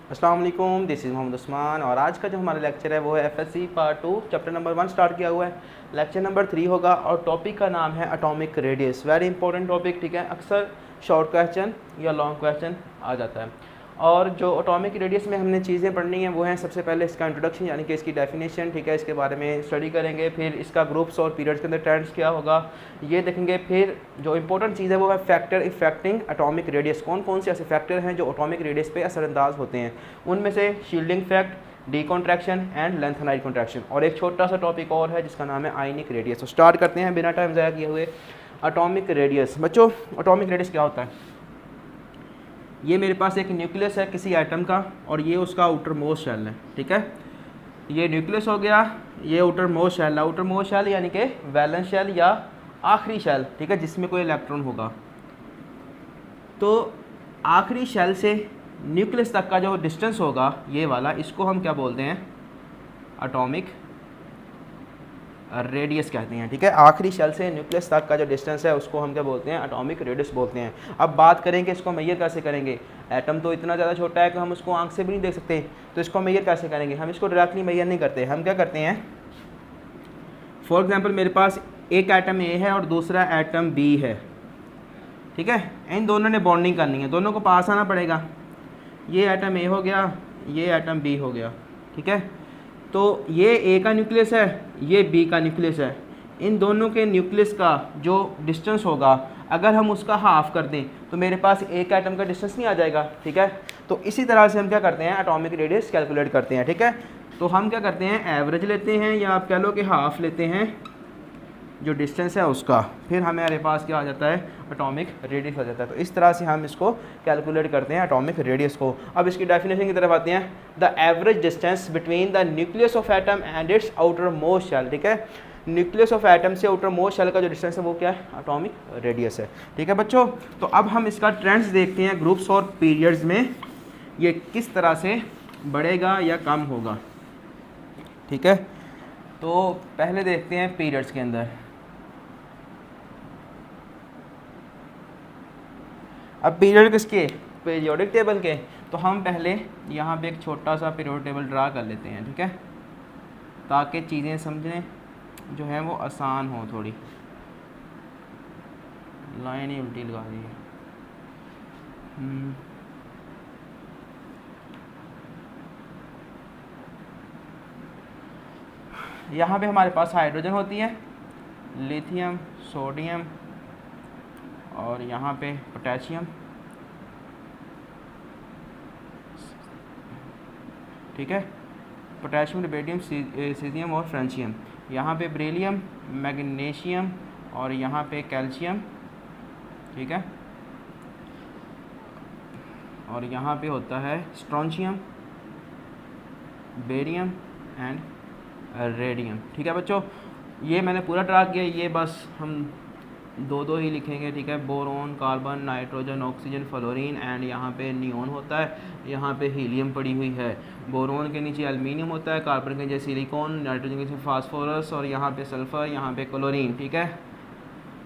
अस्सलाम वालेकुम, this is Mohammad Usman और आज का जो हमारा लेक्चर है वो है FSc part 2 chapter number 1 start किया हुआ है। लेक्चर नंबर 3 होगा और टॉपिक का नाम है atomic radius. Very important topic, ठीक है। अक्सर शॉर्ट क्वेश्चन या लॉन्ग क्वेश्चन आ जाता है। और जो एटॉमिक रेडियस में हमने चीज़ें पढ़नी हैं वो हैं सबसे पहले इसका इंट्रोडक्शन यानी कि इसकी डेफिनेशन, ठीक है, इसके बारे में स्टडी करेंगे। फिर इसका ग्रुप्स और पीरियड्स के अंदर ट्रेंड्स क्या होगा ये देखेंगे। फिर जो इंपॉर्टेंट चीज़ है वो है फैक्टर इफेक्टिंग एटॉमिक रेडियस। कौन कौन से ऐसे फैक्टर हैं जो एटॉमिक रेडियस पे असरअंदाज होते हैं, उनमें से shielding fact, d contraction and lanthanide contraction. और एक छोटा सा टॉपिक और है जिसका नाम है आयनिक रेडियस। तो स्टार्ट करते हैं बिना टाइम ज़ाया किए हुए। एटॉमिक रेडियस, बच्चों एटॉमिक रेडियस क्या होता है? ये मेरे पास एक न्यूक्लियस है किसी एटम का और ये उसका आउटर मोस्ट शेल है, ठीक है। ये न्यूक्लियस हो गया, ये outermost shell. Outermost shell यानी कि वैलेंस शेल या आखिरी शेल, ठीक है, जिसमें कोई इलेक्ट्रॉन होगा। तो आखिरी शेल से न्यूक्लियस तक का जो डिस्टेंस होगा ये वाला, इसको हम क्या बोलते हैं? एटॉमिक रेडियस कहते हैं, ठीक है। आखिरी शेल से न्यूक्लियस तक का जो डिस्टेंस है उसको हम क्या बोलते हैं? एटॉमिक रेडियस बोलते हैं। अब बात करें कि इसको मेजर कैसे करेंगे। एटम तो इतना ज़्यादा छोटा है कि हम उसको आंख से भी नहीं देख सकते, तो इसको मेजर कैसे करेंगे? हम इसको डायरेक्टली मेजर नहीं करते, हम क्या करते हैं? फॉर एग्जाम्पल मेरे पास एक एटम ए है और दूसरा एटम बी है, ठीक है। इन दोनों ने बॉन्डिंग करनी है, दोनों को पास आना पड़ेगा। ये एटम ए हो गया, ये एटम बी हो गया, ठीक है। तो ये ए का न्यूक्लियस है, ये बी का न्यूक्लियस है। इन दोनों के न्यूक्लियस का जो डिस्टेंस होगा अगर हम उसका हाफ कर दें तो मेरे पास एक एटम का डिस्टेंस नहीं आ जाएगा, ठीक है। तो इसी तरह से हम क्या करते हैं? एटॉमिक रेडियस कैलकुलेट करते हैं, ठीक है। तो हम क्या करते हैं? एवरेज लेते हैं या आप कह लो कि हाफ लेते हैं जो डिस्टेंस है उसका, फिर हमारे पास क्या आ जाता है? एटॉमिक रेडियस आ जाता है। तो इस तरह से हम इसको कैलकुलेट करते हैं एटॉमिक रेडियस को। अब इसकी डेफिनेशन की तरफ आते हैं। The average distance between the nucleus of atom and its outermost shell, ठीक है। न्यूक्लियस ऑफ एटम से आउटर मोस्ट शेल का जो डिस्टेंस है वो क्या है? एटॉमिक रेडियस है, ठीक है बच्चों। तो अब हम इसका ट्रेंड्स देखते हैं ग्रुप्स और पीरियड्स में, ये किस तरह से बढ़ेगा या कम होगा, ठीक है। तो पहले देखते हैं पीरियड्स के अंदर। अब पीरियड किसके? पीरियोडिक टेबल के। तो हम पहले यहाँ पे एक छोटा सा पीरियोडिक टेबल ड्रा कर लेते हैं, ठीक है, ताकि चीज़ें समझने जो है वो आसान हो। थोड़ी लाइन ही उल्टी लगा दी है। यहाँ पे हमारे पास हाइड्रोजन होती है, लिथियम, सोडियम और यहाँ पे पोटेशियम, ठीक है। पोटेशियम, रुबिडियम, सीजियम और फ्रेंशियम। यहाँ पे बेरिलियम, मैग्नीशियम और यहाँ पे कैल्शियम, ठीक है। और यहाँ पे होता है स्ट्रोंशियम, बेरियम एंड रेडियम, ठीक है बच्चों। ये मैंने पूरा ड्रा किया, ये बस हम दो दो ही लिखेंगे, ठीक है। Boron, carbon, nitrogen, oxygen, fluorine and यहाँ पे नियोन होता है, यहाँ पे हीलियम पड़ी हुई है। बोरोन के नीचे एल्युमिनियम होता है, कार्बन के नीचे सिलिकॉन, नाइट्रोजन के नीचे फास्फोरस और यहाँ पे सल्फ़र, यहाँ पे क्लोरीन, ठीक है।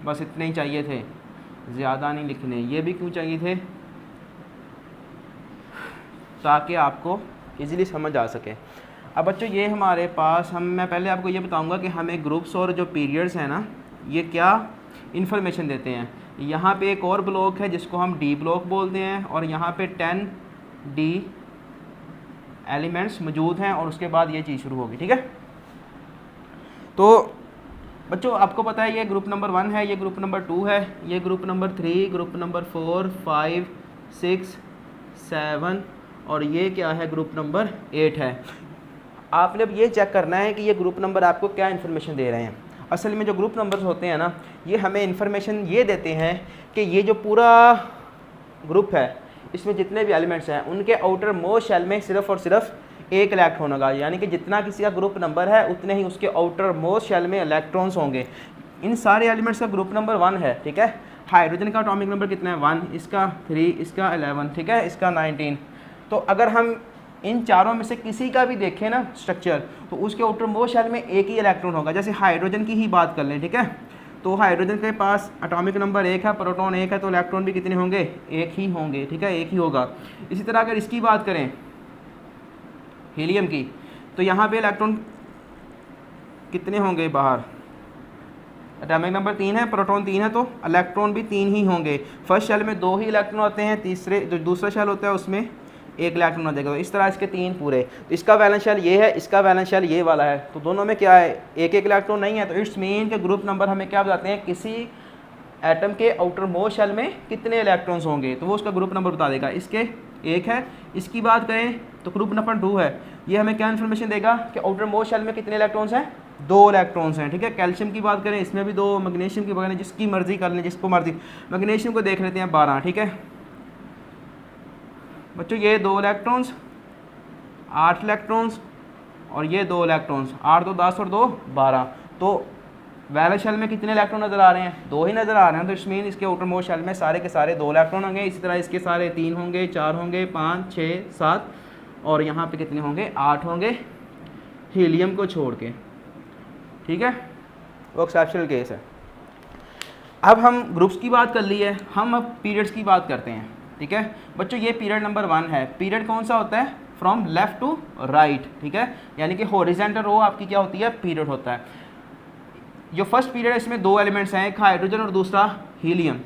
बस इतने ही चाहिए थे, ज़्यादा नहीं लिखने। ये भी क्यों चाहिए थे? ताकि आपको ईज़िली समझ आ सके। अब बच्चों ये हमारे पास मैं पहले आपको ये बताऊँगा कि हमें ग्रुप्स और जो पीरियड्स हैं ना, ये क्या इन्फॉर्मेशन देते हैं। यहाँ पे एक और ब्लॉक है जिसको हम डी ब्लॉक बोलते हैं और यहाँ पे 10 डी एलिमेंट्स मौजूद हैं और उसके बाद ये चीज़ शुरू होगी, ठीक है। तो बच्चों आपको पता है ये ग्रुप नंबर 1 है, ये ग्रुप नंबर 2 है, ये ग्रुप नंबर 3, ग्रुप नंबर 4, 5, 6, 7 और ये क्या है? ग्रुप नंबर 8 है। आपने अब ये चेक करना है कि ये ग्रुप नंबर आपको क्या इन्फॉर्मेशन दे रहे हैं। असल में जो ग्रुप नंबर्स होते हैं ना, ये हमें इन्फॉर्मेशन ये देते हैं कि ये जो पूरा ग्रुप है इसमें जितने भी एलिमेंट्स हैं उनके आउटर मोस्ट शेल में सिर्फ और सिर्फ एक इलेक्ट्रॉन होगा, यानी कि जितना किसी का ग्रुप नंबर है उतने ही उसके आउटर मोस्ट शेल में इलेक्ट्रॉन्स होंगे। इन सारे एलिमेंट्स का ग्रुप नंबर 1 है, ठीक है। हाइड्रोजन का एटॉमिक नंबर कितना है? 1, इसका 3, इसका 11, ठीक है, इसका 19। तो अगर हम इन चारों में से किसी का भी देखें ना स्ट्रक्चर, तो उसके आउटर मोस्ट शेल में एक ही इलेक्ट्रॉन होगा। जैसे हाइड्रोजन की ही बात कर लें, ठीक है। तो हाइड्रोजन के पास एटॉमिक नंबर 1 है, प्रोटॉन 1 है, तो इलेक्ट्रॉन भी कितने होंगे? एक ही होंगे, ठीक है, एक ही होगा। इसी तरह अगर इसकी बात करें हीलियम की, तो यहाँ पे इलेक्ट्रॉन कितने होंगे बाहर, एटॉमिक नंबर 3 है, प्रोटॉन 3 है, तो इलेक्ट्रॉन भी 3 ही होंगे। फर्स्ट शेल में 2 ही इलेक्ट्रॉन होते हैं, तीसरे जो दूसरा शेल होता है उसमें 1 इलेक्ट्रॉन हो जाएगा। तो इस तरह इसके 3 पूरे, तो इसका वैलेंस शेल ये है, इसका वैलेंस शेल ये वाला है, तो दोनों में क्या है, 1 इलेक्ट्रॉन नहीं है। तो इट्स मीन के ग्रुप नंबर हमें क्या बताते हैं, किसी एटम के आउटर मोस्ट शेल में कितने इलेक्ट्रॉन्स होंगे, तो वो उसका ग्रुप नंबर बता देगा। इसके 1 है, इसकी बात करें तो ग्रुप नंबर 2 है, ये हमें क्या इन्फॉर्मेशन देगा कि आउटर मोस्ट शेल में कितने इलेक्ट्रॉन्स हैं, 2 इलेक्ट्रॉन्स हैं, ठीक है। कैल्शियम की बात करें, इसमें भी 2, मैग्नीशियम की बात करें, जिसकी मर्जी कर लें, जिसको मर्जी। मैग्नीशियम को देख लेते हैं 12, ठीक है बच्चों, ये 2 इलेक्ट्रॉन्स, 8 इलेक्ट्रॉन्स, और ये 2 इलेक्ट्रॉन्स, 8 2 10 और 2 12। तो वैलेंस शेल में कितने इलेक्ट्रॉन नज़र आ रहे हैं, 2 ही नज़र आ रहे हैं। तो इट्स मीन इसके आउटर मोस्ट शेल में सारे के सारे 2 इलेक्ट्रॉन होंगे। इसी तरह इसके सारे 3 होंगे, 4 होंगे, 5 6 7, और यहाँ पे कितने होंगे, 8 होंगे हीलियम को छोड़ के, ठीक है। वो एक्सेप्शनल केस है। अब हम ग्रुप्स की बात कर ली है, हम अब पीरियड्स की बात करते हैं, ठीक है बच्चों। ये पीरियड नंबर 1 है। पीरियड कौन सा होता है, फ्रॉम लेफ्ट टू राइट, ठीक है, यानी कि हॉरिजॉन्टल रो आपकी क्या होती है, पीरियड होता है। जो फर्स्ट पीरियड है इसमें 2 एलिमेंट्स हैं, एक हाइड्रोजन और दूसरा हीलियम।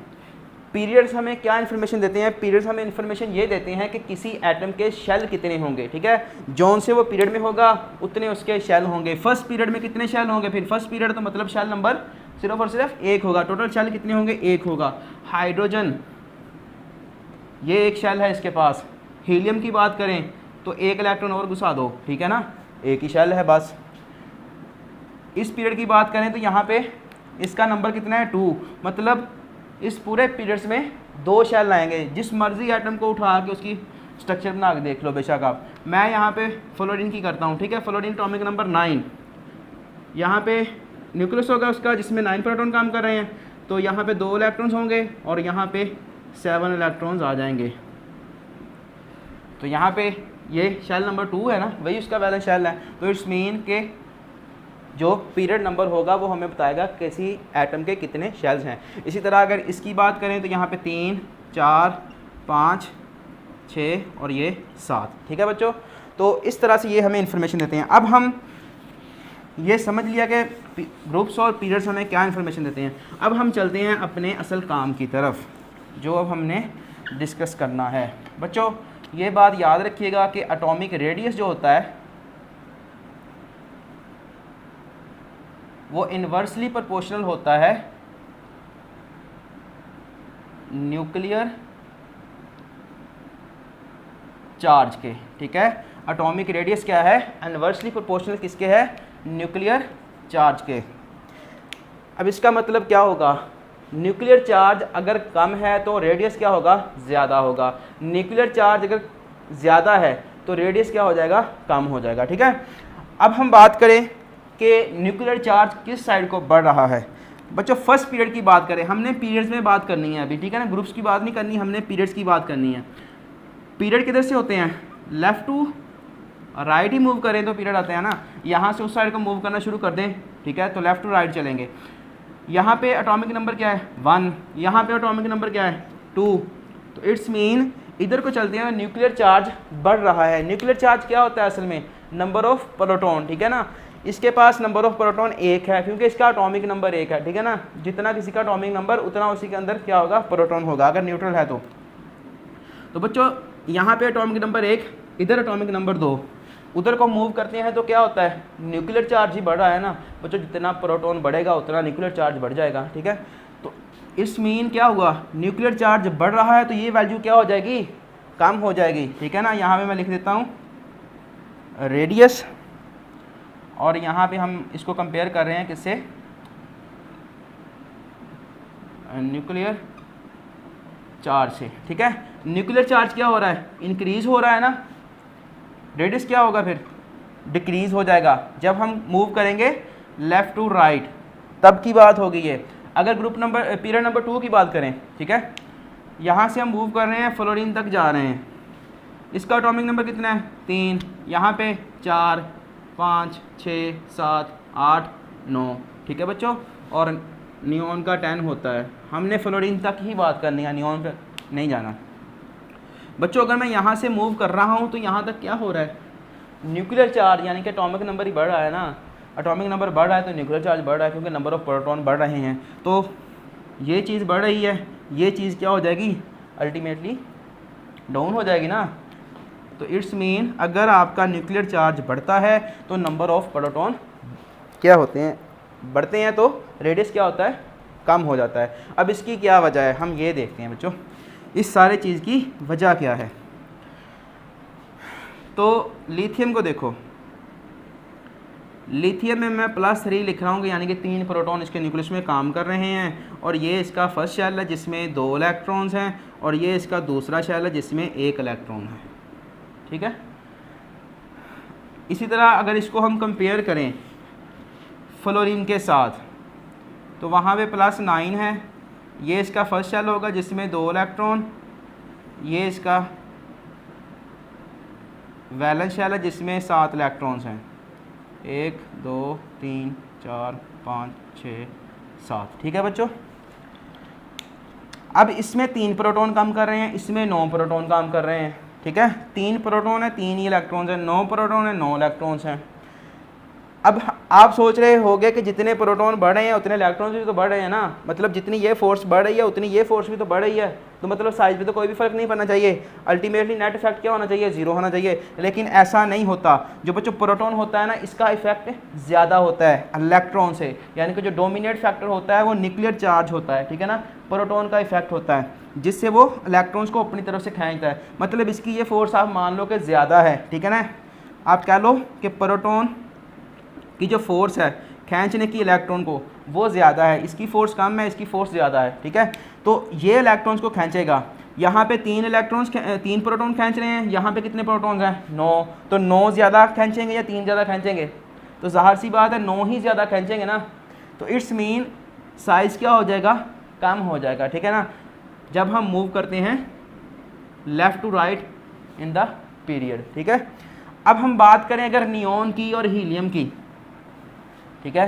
पीरियड्स हमें क्या इन्फॉर्मेशन देते हैं, पीरियड्स हमें इन्फॉर्मेशन ये देते हैं कि किसी एटम के शेल कितने होंगे, ठीक है। जौन से वो पीरियड में होगा उतने उसके शेल होंगे। फर्स्ट पीरियड में कितने शेल होंगे, फिर फर्स्ट पीरियड तो मतलब शेल नंबर सिर्फ और सिर्फ 1 होगा। टोटल शेल कितने होंगे, 1 होगा। हाइड्रोजन ये 1 शेल है इसके पास। हीलियम की बात करें तो 1 इलेक्ट्रॉन और घुसा दो, ठीक है ना, 1 ही शेल है बस। इस पीरियड की बात करें तो यहाँ पे इसका नंबर कितना है, 2, मतलब इस पूरे पीरियड्स में 2 शेल लाएंगे। जिस मर्जी एटम को उठा के उसकी स्ट्रक्चर बना के देख लो बेशक आप। मैं यहाँ पे फ्लोरीन की करता हूँ, ठीक है। फ्लोरीन एटॉमिक नंबर 9, यहाँ पे न्यूक्लियस होगा उसका जिसमें 9 प्रोटॉन काम कर रहे हैं, तो यहाँ पे 2 इलेक्ट्रॉन्स होंगे और यहाँ पे 7 इलेक्ट्रॉन्स आ जाएंगे। तो यहाँ पे ये शेल नंबर 2 है ना, वही उसका वैलेंस शेल है। तो इट्स मीन के जो पीरियड नंबर होगा वो हमें बताएगा किसी एटम के कितने शेल्स हैं। इसी तरह अगर इसकी बात करें तो यहाँ पे 3 4 5 6 और ये 7, ठीक है बच्चों। तो इस तरह से ये हमें इन्फॉर्मेशन देते हैं। अब हम ये समझ लिया कि ग्रुप्स और पीरियड्स हमें क्या इन्फॉर्मेशन देते हैं। अब हम चलते हैं अपने असल काम की तरफ, जो अब हमने डिस्कस करना है। बच्चों ये बात याद रखिएगा कि एटॉमिक रेडियस जो होता है वो इन्वर्सली प्रोपोर्शनल होता है न्यूक्लियर चार्ज के, ठीक है। एटॉमिक रेडियस क्या है, इन्वर्सली प्रोपोर्शनल किसके है, न्यूक्लियर चार्ज के। अब इसका मतलब क्या होगा, न्यूक्लियर चार्ज अगर कम है तो रेडियस क्या होगा, ज़्यादा होगा। न्यूक्लियर चार्ज अगर ज़्यादा है तो रेडियस क्या हो जाएगा, कम हो जाएगा, ठीक है। अब हम बात करें कि न्यूक्लियर चार्ज किस साइड को बढ़ रहा है। बच्चों फर्स्ट पीरियड की बात करें, हमने पीरियड्स में बात करनी है अभी, ठीक है ना, ग्रुप्स की बात नहीं करनी, हमने पीरियड्स की बात करनी है। पीरियड किधर से होते हैं, लेफ़्ट टू राइट ही मूव करें तो पीरियड आते हैं ना। यहाँ से उस साइड को मूव करना शुरू कर दें, ठीक है, तो लेफ़्ट टू राइट चलेंगे। यहाँ पे एटॉमिक नंबर क्या है, 1, यहाँ पे एटॉमिक नंबर क्या है, 2। तो इट्स मीन इधर को चलते हैं, न्यूक्लियर चार्ज बढ़ रहा है। न्यूक्लियर चार्ज क्या होता है असल में, नंबर ऑफ प्रोटॉन, ठीक है ना। इसके पास नंबर ऑफ प्रोटॉन 1 है क्योंकि इसका एटॉमिक नंबर 1 है, ठीक है ना। जितना किसी का एटॉमिक नंबर उतना उसी के अंदर क्या होगा, प्रोटॉन होगा, अगर न्यूट्रल है तो बच्चों यहाँ पे एटॉमिक नंबर 1, इधर एटॉमिक नंबर 2, उधर को मूव करते हैं तो क्या होता है, न्यूक्लियर चार्ज ही बढ़ रहा है ना बच्चों। जितना प्रोटॉन बढ़ेगा उतना न्यूक्लियर चार्ज बढ़ जाएगा, ठीक है। तो इस मीन क्या हुआ, न्यूक्लियर चार्ज बढ़ रहा है तो ये वैल्यू क्या हो जाएगी, कम हो जाएगी, ठीक है ना। यहाँ पे मैं लिख देता हूँ रेडियस, और यहाँ पे हम इसको कंपेयर कर रहे हैं किससे, न्यूक्लियर चार्ज से, ठीक है। न्यूक्लियर चार्ज क्या हो रहा है, इंक्रीज़ हो रहा है ना, रेडियस क्या होगा फिर, डिक्रीज़ हो जाएगा। जब हम मूव करेंगे लेफ़्ट टू राइट तब की बात होगी ये। अगर ग्रुप नंबर पीरियड नंबर 2 की बात करें, ठीक है, यहाँ से हम मूव कर रहे हैं, फ्लोरीन तक जा रहे हैं, इसका एटॉमिक नंबर कितना है, 3, यहाँ पे 4 5 6 7 8 9, ठीक है बच्चों। और नियॉन का 10 होता है। हमने फ्लोरीन तक ही बात करनी है, नियॉन पे नहीं जाना बच्चों। अगर मैं यहाँ से मूव कर रहा हूँ तो यहाँ तक क्या हो रहा है, न्यूक्लियर चार्ज यानी कि एटॉमिक नंबर ही बढ़ रहा है ना, एटॉमिक नंबर बढ़ रहा है तो न्यूक्लियर चार्ज बढ़ रहा है, क्योंकि नंबर ऑफ प्रोटॉन बढ़ रहे हैं, तो ये चीज़ बढ़ रही है, ये चीज़ क्या हो जाएगी, अल्टीमेटली डाउन हो जाएगी ना। तो इट्स मीन अगर आपका न्यूक्लियर चार्ज बढ़ता है तो नंबर ऑफ प्रोटॉन क्या होते हैं, बढ़ते हैं, तो रेडियस क्या होता है, कम हो जाता है। अब इसकी क्या वजह है, हम ये देखते हैं बच्चों, इस सारे चीज़ की वजह क्या है। तो लिथियम को देखो, लिथियम में मैं +3 लिख रहा हूँ, यानी कि 3 प्रोटॉन इसके न्यूक्लियस में काम कर रहे हैं, और ये इसका फर्स्ट शेल है जिसमें 2 इलेक्ट्रॉन्स हैं, और ये इसका दूसरा शेल है जिसमें 1 इलेक्ट्रॉन है, ठीक है। इसी तरह अगर इसको हम कंपेयर करें फ्लोरीन के साथ, तो वहाँ पे +9 है, ये इसका फर्स्ट शेल होगा जिसमें 2 इलेक्ट्रॉन, ये इसका वैलेंस शेल है जिसमें 7 इलेक्ट्रॉन्स हैं, 1 2 3 4 5 6 7, ठीक है बच्चों। अब इसमें 3 प्रोटॉन काम कर रहे हैं, इसमें 9 प्रोटॉन काम कर रहे हैं, ठीक है। 3 प्रोटॉन है, 3 ही इलेक्ट्रॉन्स हैं, 9 प्रोटॉन है, 9 इलेक्ट्रॉन्स हैं। अब आप सोच रहे होंगे कि जितने प्रोटॉन बढ़ रहे हैं उतने इलेक्ट्रॉन्स भी तो बढ़ रहे हैं ना, मतलब जितनी ये फोर्स बढ़ रही है उतनी ये फोर्स भी तो बढ़ रही है, तो मतलब साइज में तो कोई भी फ़र्क नहीं पड़ना चाहिए, अल्टीमेटली नेट इफेक्ट क्या होना चाहिए, 0 होना चाहिए। लेकिन ऐसा नहीं होता, जो बच्चों प्रोटॉन होता है ना, इसका इफेक्ट ज़्यादा होता है इलेक्ट्रॉन से, यानी कि जो डोमिनेट फैक्टर होता है वो न्यूक्लियर चार्ज होता है, ठीक है ना, प्रोटॉन का इफेक्ट होता है जिससे वो इलेक्ट्रॉन्स को अपनी तरफ से खींचता है। मतलब इसकी ये फोर्स आप मान लो कि ज़्यादा है, ठीक है ना, आप कह लो कि प्रोटॉन की जो फोर्स है खींचने की इलेक्ट्रॉन को वो ज़्यादा है, इसकी फोर्स कम है, इसकी फोर्स ज़्यादा है, ठीक है। तो ये इलेक्ट्रॉन्स को खींचेगा, यहाँ पे 3 प्रोटॉन खींच रहे हैं, यहाँ पे कितने प्रोटॉन्स हैं, 9, तो 9 ज़्यादा खींचेंगे या 3 ज़्यादा खींचेंगे, तो ज़ाहिर सी बात है 9 ही ज़्यादा खींचेंगे ना, तो इट्स मीन साइज़ क्या हो जाएगा, कम हो जाएगा, ठीक है ना, जब हम मूव करते हैं left to right in the period, ठीक है। अब हम बात करें अगर नियॉन की और हीलियम की, ठीक है,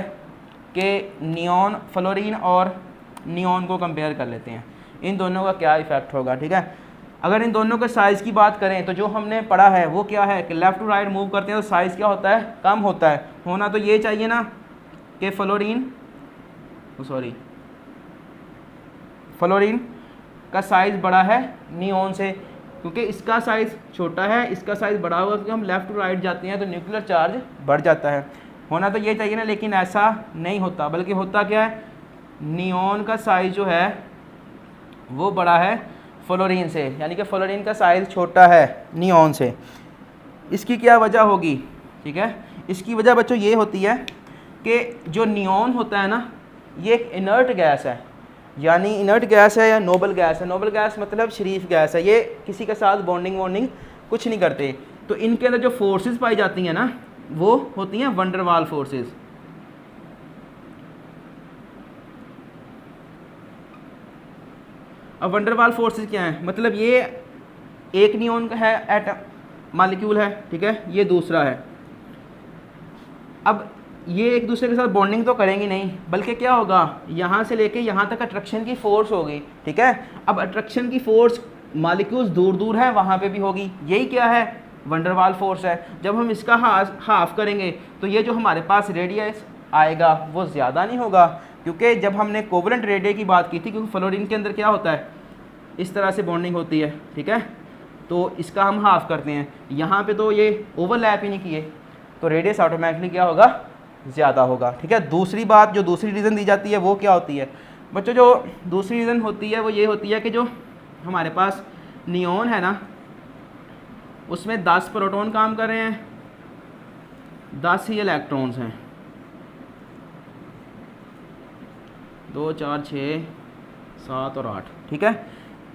कि नियॉन, फ्लोरीन और नियॉन को कंपेयर कर लेते हैं, इन दोनों का क्या इफेक्ट होगा, ठीक है। अगर इन दोनों के साइज़ की बात करें तो जो हमने पढ़ा है वो क्या है कि लेफ़्ट टू राइट मूव करते हैं तो साइज़ क्या होता है, कम होता है। होना तो ये चाहिए ना कि फ्लोरीन का साइज़ बड़ा है नियॉन से, क्योंकि इसका साइज़ छोटा है, इसका साइज़ बड़ा होगा, क्योंकि हम लेफ़्ट टू राइट जाते हैं तो न्यूक्लियर चार्ज बढ़ जाता है। होना तो ये चाहिए ना, लेकिन ऐसा नहीं होता, बल्कि होता क्या है, नियॉन का साइज़ जो है वो बड़ा है फ्लोरीन से, यानी कि फ्लोरीन का साइज़ छोटा है नियॉन से। इसकी क्या वजह होगी, ठीक है, इसकी वजह बच्चों ये होती है कि जो नियॉन होता है ना, ये एक इनर्ट गैस है, यानी इनर्ट गैस है या नोबल गैस है, नोबल गैस मतलब शरीफ गैस है, ये किसी के साथ बॉन्डिंग कुछ नहीं करते, तो इनके अंदर जो फोर्सेस पाई जाती हैं ना वो होती हैं वंडर वाल फोर्सेस। अब वंडर वाल फोर्सेस क्या है, मतलब ये एक नियॉन का है एटम मॉलिक्यूल है, ठीक है, ये दूसरा है। अब ये एक दूसरे के साथ बॉन्डिंग तो करेंगी नहीं, बल्कि क्या होगा, यहाँ से लेके यहाँ तक अट्रैक्शन की फ़ोर्स होगी, ठीक है। अब अट्रैक्शन की फ़ोर्स मॉलिक्यूल्स दूर दूर है वहाँ पे भी होगी, यही क्या है, वंडर वाल फोर्स है। जब हम इसका हाफ करेंगे तो ये जो हमारे पास रेडियस आएगा वो ज़्यादा नहीं होगा, क्योंकि जब हमने कोवलेंट रेडियस की बात की थी, क्योंकि फ्लोरीन के अंदर क्या होता है, इस तरह से बॉन्डिंग होती है, ठीक है, तो इसका हम हाफ करते हैं, यहाँ पे तो ये ओवरलैप ही नहीं किए, तो रेडियस ऑटोमेटिकली क्या होगा, ज़्यादा होगा, ठीक है। दूसरी बात, जो दूसरी रीज़न दी जाती है वो क्या होती है बच्चों, जो दूसरी रीज़न होती है वो ये होती है कि जो हमारे पास नियॉन है ना, उसमें 10 प्रोटॉन काम कर रहे हैं, 10 ही इलेक्ट्रॉन्स हैं, 2 4 6 7 और 8, ठीक है।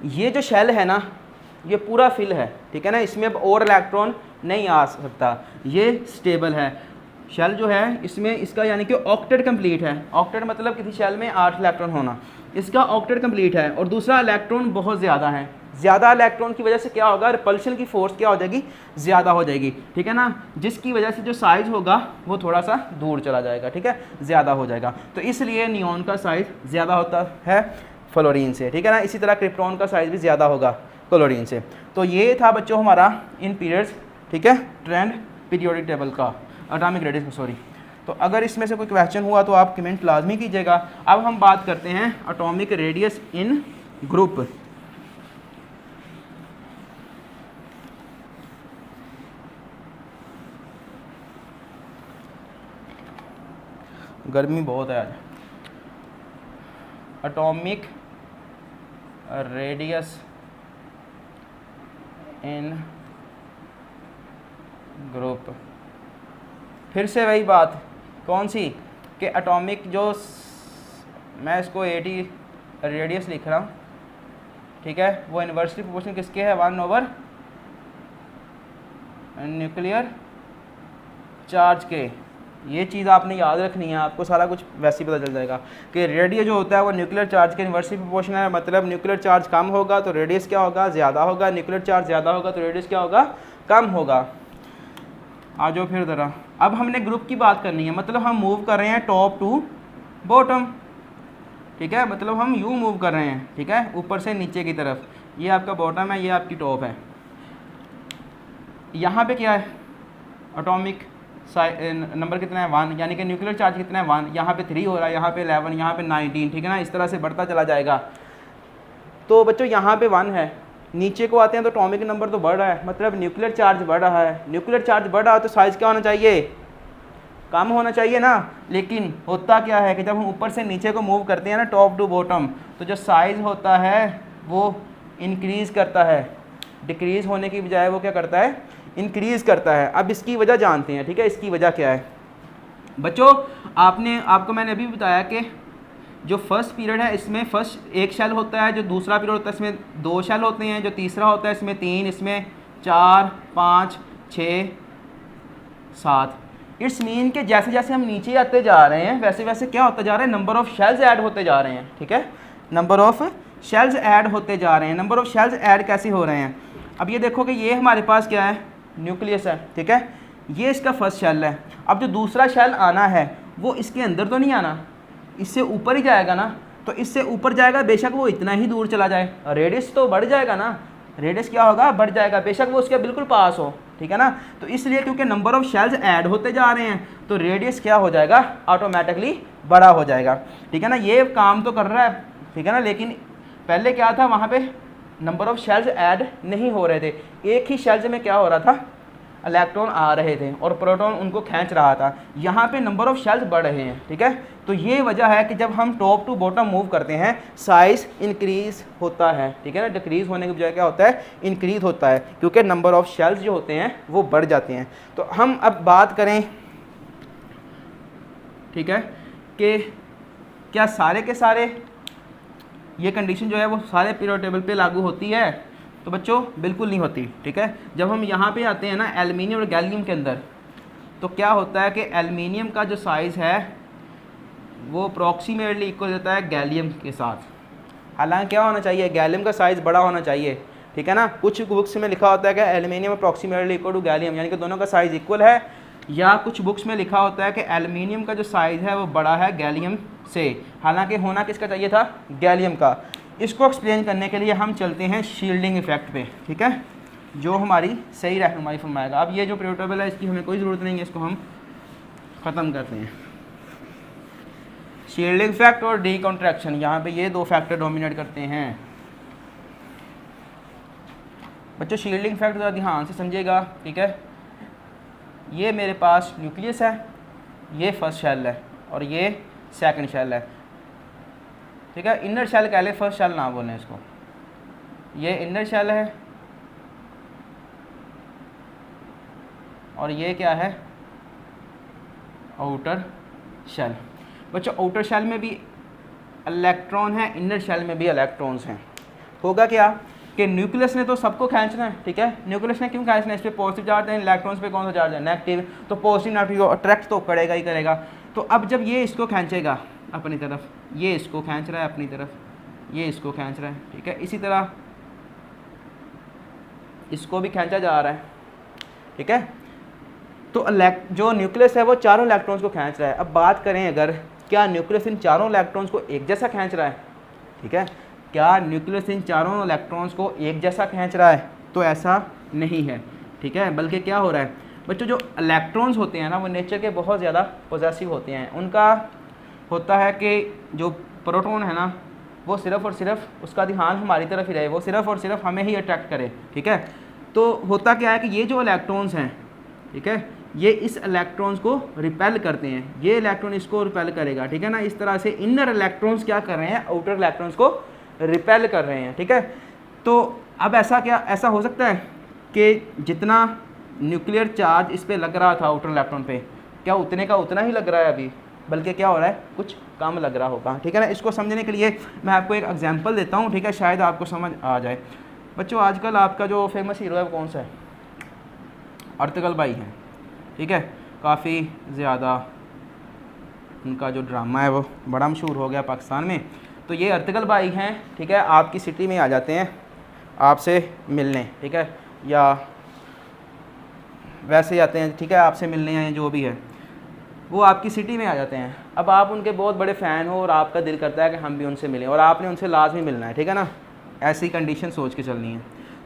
ये जो शेल है ना ये पूरा फिल है, ठीक है ना, इसमें अब और इलेक्ट्रॉन नहीं आ सकता, ये स्टेबल है शेल जो है, इसमें इसका यानी कि ऑक्टेट कंप्लीट है। ऑक्टेट मतलब किसी शेल में 8 इलेक्ट्रॉन होना, इसका ऑक्टेट कंप्लीट है, और दूसरा इलेक्ट्रॉन बहुत ज़्यादा है, ज़्यादा इलेक्ट्रॉन की वजह से क्या होगा, रिपल्शन की फोर्स क्या हो जाएगी, ज़्यादा हो जाएगी, ठीक है ना, जिसकी वजह से जो साइज़ होगा वो थोड़ा सा दूर चला जाएगा, ठीक है, ज़्यादा हो जाएगा, तो इसलिए नियॉन का साइज़ ज़्यादा होता है फ्लोरीन से, ठीक है ना। इसी तरह क्रिप्टॉन का साइज़ भी ज़्यादा होगा क्लोरीन से। तो ये था बच्चों हमारा इन पीरियड्स, ठीक है, ट्रेंड पीरियोडिक टेबल का, एटॉमिक रेडियस का, सॉरी। तो अगर इसमें से कोई क्वेश्चन हुआ तो आप कमेंट लाजमी कीजिएगा। अब हम बात करते हैं एटॉमिक रेडियस इन ग्रुप। गर्मी बहुत है आज। एटॉमिक रेडियस इन ग्रुप, फिर से वही बात, कौन सी कि एटॉमिक जो, मैं इसको 80 रेडियस लिख रहा हूँ, ठीक है, वो इन्वर्सली प्रोपोर्शनल किसके है, 1/, न्यूक्लियर चार्ज के। ये चीज़ आपने याद रखनी है, आपको सारा कुछ वैसे ही पता चल जाएगा कि रेडियस जो होता है वो न्यूक्लियर चार्ज के इन्वर्सली प्रोपोर्शनल है। मतलब न्यूक्लियर चार्ज कम होगा तो रेडियस क्या होगा, ज़्यादा होगा। न्यूक्लियर चार्ज ज़्यादा होगा तो रेडियस क्या होगा, कम होगा। आ जाओ फिर ज़रा, अब हमने ग्रुप की बात करनी है। मतलब हम मूव कर रहे हैं टॉप टू बॉटम, ठीक है, मतलब हम यूँ मूव कर रहे हैं, ठीक है, ऊपर से नीचे की तरफ। ये आपका बॉटम है, ये आपकी टॉप है। यहाँ पे क्या है, एटॉमिक नंबर कितना है, 1, यानी कि न्यूक्लियर चार्ज कितना है, 1। यहाँ पे 3 हो रहा है, यहाँ पे 11, यहाँ पे 19, ठीक है ना, इस तरह से बढ़ता चला जाएगा। तो बच्चों यहाँ पे 1 है, नीचे को आते हैं तो एटॉमिक नंबर तो बढ़ रहा है, मतलब न्यूक्लियर चार्ज बढ़ रहा है। न्यूक्लियर चार्ज बढ़ रहा है तो साइज़ क्या होना चाहिए, कम होना चाहिए ना। लेकिन होता क्या है कि जब हम ऊपर से नीचे को मूव करते हैं ना, टॉप टू बॉटम, तो जो साइज़ होता है वो इंक्रीज़ करता है, डिक्रीज़ होने की बजाय वो क्या करता है, इंक्रीज़ करता है। अब इसकी वजह जानते हैं, ठीक है, इसकी वजह क्या है बच्चों। आपको मैंने अभी बताया कि जो फर्स्ट पीरियड है इसमें फर्स्ट एक शेल होता है, जो दूसरा पीरियड होता है इसमें 2 शेल होते हैं, जो तीसरा होता है इसमें 3, इसमें 4, 5, 6, 7। इट्स मीन कि जैसे जैसे हम नीचे आते जा रहे हैं वैसे वैसे क्या होता जा रहा है, नंबर ऑफ़ शेल्स ऐड होते जा रहे हैं, ठीक है, नंबर ऑफ़ शेल्स ऐड होते जा रहे हैं। नंबर ऑफ़ शेल्स ऐड कैसे हो रहे हैं, अब ये देखो कि ये हमारे पास क्या है, न्यूक्लियस है, ठीक है, ये इसका फर्स्ट शेल है। अब जो दूसरा शेल आना है वो इसके अंदर तो नहीं आना, इससे ऊपर ही जाएगा ना। तो इससे ऊपर जाएगा, बेशक वो इतना ही दूर चला जाए, रेडियस तो बढ़ जाएगा ना, रेडियस क्या होगा, बढ़ जाएगा, बेशक वो उसके बिल्कुल पास हो, ठीक है ना। तो इसलिए क्योंकि नंबर ऑफ़ शेल्स ऐड होते जा रहे हैं तो रेडियस क्या हो जाएगा, ऑटोमेटिकली बड़ा हो जाएगा, ठीक है ना। ये काम तो कर रहा है, ठीक है ना, लेकिन पहले क्या था, वहाँ पे नंबर ऑफ़ शेल्स ऐड नहीं हो रहे थे। एक ही शेल्स में क्या हो रहा था, इलेक्ट्रॉन आ रहे थे और प्रोटॉन उनको खींच रहा था। यहाँ पे नंबर ऑफ़ शेल्स बढ़ रहे हैं, ठीक है। तो ये वजह है कि जब हम टॉप टू बॉटम मूव करते हैं साइज़ इंक्रीज़ होता है, ठीक है ना। डिक्रीज़ होने की बजाय क्या होता है, इंक्रीज़ होता है, क्योंकि नंबर ऑफ़ शेल्स जो होते हैं वो बढ़ जाते हैं। तो हम अब बात करें, ठीक है, कि क्या सारे के सारे ये कंडीशन जो है वो सारे पीरियोडिक टेबल पे लागू होती है, तो बच्चों बिल्कुल नहीं होती, ठीक है। जब हम यहाँ पे आते हैं ना एल्युमिनियम और गैलियम के अंदर, तो क्या होता है कि एल्युमिनियम का जो साइज़ है वो अप्रॉक्सीमेटली इक्वल होता है गैलियम के साथ। हालांकि क्या होना चाहिए, गैलियम का साइज़ बड़ा होना चाहिए, ठीक है ना। कुछ बुक्स में लिखा होता है कि aluminium approximately equal to gallium, यानी कि दोनों का साइज़ इक्वल है। या कुछ बुक्स में लिखा होता है कि एल्युमिनियम का जो साइज़ है वो बड़ा है गैलियम से, हालांकि होना किसका चाहिए था, गैलियम का। इसको एक्सप्लेन करने के लिए हम चलते हैं शील्डिंग इफेक्ट पे, ठीक है, जो हमारी सही रहनुमाई फरमाएगा। अब ये जो पीरियोडिक टेबल है इसकी हमें कोई ज़रूरत नहीं है, इसको हम ख़त्म करते हैं। शील्डिंग इफेक्ट और डीकॉन्ट्रैक्शन, यहाँ पे ये 2 फैक्टर डोमिनेट करते हैं बच्चों। शील्डिंग इफेक्ट ज़रा ध्यान से समझिएगा, ठीक है। ये मेरे पास न्यूक्लियस है, ये फर्स्ट शेल है और ये सेकंड शेल है, ठीक है। इनर शेल कह ले, फर्स्ट शेल ना बोलें इसको। ये इनर शेल है और ये क्या है, आउटर शेल। बच्चों आउटर शेल में भी इलेक्ट्रॉन है, इनर शेल में भी इलेक्ट्रॉन्स हैं। होगा क्या कि न्यूक्लियस ने तो सबको खींचना है, ठीक है। न्यूक्लियस ने क्यों खींचना है, इस पर पॉजिटिव चार्ज है, इलेक्ट्रॉन्स पे कौन सा चार्ज है, नेगेटिव। तो पॉजिटिव नेगेटिव को अट्रैक्ट तो करेगा ही करेगा। तो अब जब ये इसको खींचेगा अपनी तरफ, ये इसको खींच रहा है अपनी तरफ, ये इसको खींच रहा है, ठीक है, इसी तरह इसको भी खींचा जा रहा है, ठीक है। तो जो न्यूक्लियस है वो चारों इलेक्ट्रॉन्स को खींच रहा है। अब बात करें अगर क्या न्यूक्लियस इन चारों इलेक्ट्रॉन्स को एक जैसा खींच रहा है, ठीक है, क्या न्यूक्लियस इन चारों इलेक्ट्रॉन्स को एक जैसा खींच रहा है, तो ऐसा नहीं है, ठीक है। बल्कि क्या हो रहा है, बच्चों जो इलेक्ट्रॉन्स होते हैं ना वो नेचर के बहुत ज़्यादा पॉजिटिव होते हैं। उनका होता है कि जो प्रोटॉन है ना वो सिर्फ़ और सिर्फ उसका ध्यान हमारी तरफ ही रहे, वो सिर्फ़ और सिर्फ हमें ही अट्रैक्ट करे, ठीक है। तो होता क्या है कि ये जो इलेक्ट्रॉन्स हैं, ठीक है, ये इस इलेक्ट्रॉन्स को रिपेल करते हैं, ये इलेक्ट्रॉन इसको रिपेल करेगा, ठीक है ना। इस तरह से इनर इलेक्ट्रॉन्स क्या कर रहे हैं, आउटर इलेक्ट्रॉन्स को रिपेल कर रहे हैं, ठीक है। तो अब ऐसा हो सकता है कि जितना न्यूक्लियर चार्ज इस पर लग रहा था आउटर इलेक्ट्रॉन पे, क्या उतने का उतना ही लग रहा है अभी, बल्कि क्या हो रहा है, कुछ कम लग रहा होगा, ठीक है ना। इसको समझने के लिए मैं आपको एक एग्जांपल देता हूँ, ठीक है, शायद आपको समझ आ जाए। बच्चों आजकल आपका जो फेमस हीरो है वो कौन सा है, अर्तुगरुल भाई हैं, ठीक है। काफ़ी ज़्यादा उनका जो ड्रामा है वो बड़ा मशहूर हो गया पाकिस्तान में। तो ये अर्तुगरुल भाई हैं, ठीक है, आपकी सिटी में आ जाते हैं आपसे मिलने, ठीक है, या वैसे ही आते हैं, ठीक है, आपसे मिलने हैं, जो भी है वो आपकी सिटी में आ जाते हैं। अब आप उनके बहुत बड़े फ़ैन हो और आपका दिल करता है कि हम भी उनसे मिलें, और आपने उनसे लाजमी मिलना है, ठीक है ना, ऐसी कंडीशन सोच के चलनी है।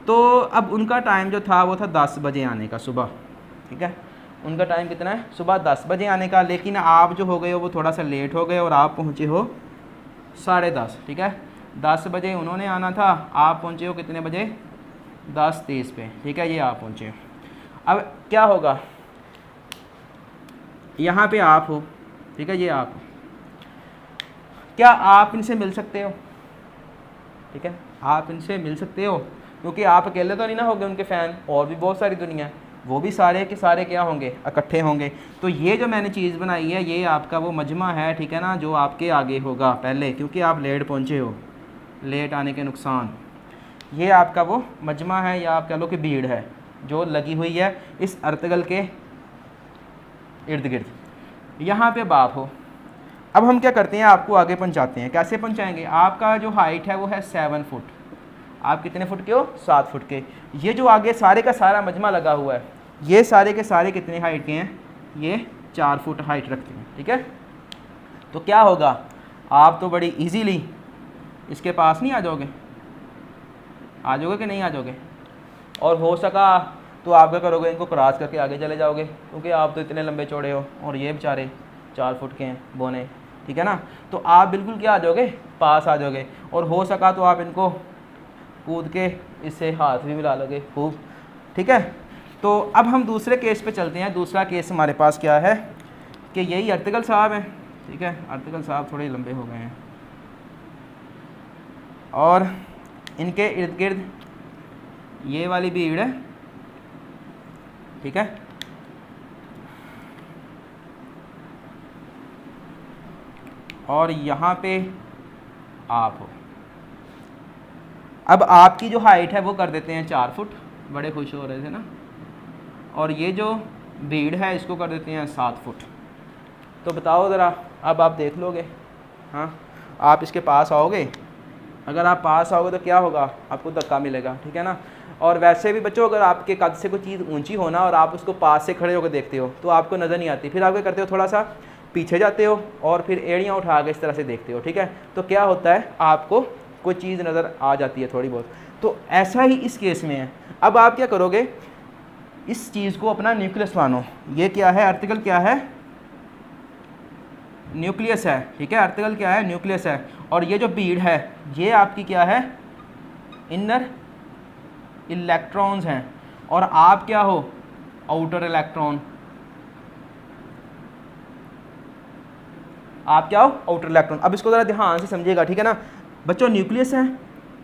तो अब उनका टाइम जो था वो था 10 बजे आने का सुबह, ठीक है, उनका टाइम कितना है, सुबह 10 बजे आने का। लेकिन आप जो हो गए हो वो थोड़ा सा लेट हो गए और आप पहुँचे हो 10:30, ठीक है। 10 बजे उन्होंने आना था, आप पहुँचे हो कितने बजे, 10:30 पे, ठीक है, ये आप पहुँचे। अब क्या होगा, यहाँ पे आप हो, ठीक है, ये आप हो, क्या आप इनसे मिल सकते हो, ठीक है, आप इनसे मिल सकते हो, क्योंकि आप अकेले तो नहीं ना होंगे उनके फ़ैन, और भी बहुत सारी दुनिया, वो भी सारे के सारे क्या होंगे, इकट्ठे होंगे। तो ये जो मैंने चीज़ बनाई है ये आपका वो मजमा है, ठीक है ना, जो आपके आगे होगा पहले, क्योंकि आप लेट पहुँचे हो, लेट आने के नुकसान, ये आपका वो मजमा है, या आप कह लो कि भीड़ है जो लगी हुई है इस अर्तुगरुल के इर्द गिर्द। यहाँ पे बाप हो, अब हम क्या करते हैं, आपको आगे पहुँचाते हैं। कैसे पहुँचाएंगे, आपका जो हाइट है वो है 7 फुट, आप कितने फुट के हो, 7 फुट के। ये जो आगे सारे का सारा मजमा लगा हुआ है, ये सारे के सारे कितने हाइट के हैं, ये 4 फुट हाइट रखते हैं, ठीक है। तो क्या होगा, आप तो बड़ी इजीली इसके पास नहीं आ जाओगे कि नहीं आ जाओगे, और हो सका तो आप क्या करोगे, इनको क्रॉस करके आगे चले जाओगे, क्योंकि आप तो इतने लंबे चौड़े हो और ये बेचारे 4 फुट के हैं बोने, ठीक है ना। तो आप बिल्कुल क्या आ जाओगे, पास आ जाओगे, और हो सका तो आप इनको कूद के इससे हाथ भी मिला लोगे खूब, ठीक है। तो अब हम दूसरे केस पे चलते हैं। दूसरा केस हमारे पास क्या है कि यही अर्तुगरुल साहब हैं, ठीक है, अर्तुगरुल साहब थोड़े लंबे हो गए हैं और इनके इर्द गिर्द ये वाली भीड़ है, ठीक है, और यहाँ पे आप हो। अब आपकी जो हाइट है वो कर देते हैं 4 फुट, बड़े खुश हो रहे थे ना, और ये जो भीड़ है इसको कर देते हैं 7 फुट। तो बताओ ज़रा, अब आप देख लोगे, हाँ, आप इसके पास आओगे, अगर आप पास आओगे तो क्या होगा, आपको धक्का मिलेगा, ठीक है ना। और वैसे भी बच्चों अगर आपके कद से कोई चीज़ ऊंची हो ना और आप उसको पास से खड़े होकर देखते हो तो आपको नज़र नहीं आती, फिर आप क्या करते हो, थोड़ा सा पीछे जाते हो और फिर एड़ियाँ उठा के इस तरह से देखते हो, ठीक है। तो क्या होता है, आपको कोई चीज़ नज़र आ जाती है थोड़ी बहुत। तो ऐसा ही इस केस में है। अब आप क्या करोगे, इस चीज़ को अपना न्यूक्लियस मानो। ये क्या है, अर्तुगरुल क्या है, न्यूक्लियस है, ठीक है, अर्तुगरुल क्या है, न्यूक्लियस है, और ये जो भीड़ है ये आपकी क्या है, इनर इलेक्ट्रॉन्स हैं, और आप क्या हो, आउटर इलेक्ट्रॉन, आप क्या हो, आउटर इलेक्ट्रॉन। अब इसको ज़रा ध्यान से समझिएगा, ठीक है ना बच्चों, न्यूक्लियस है,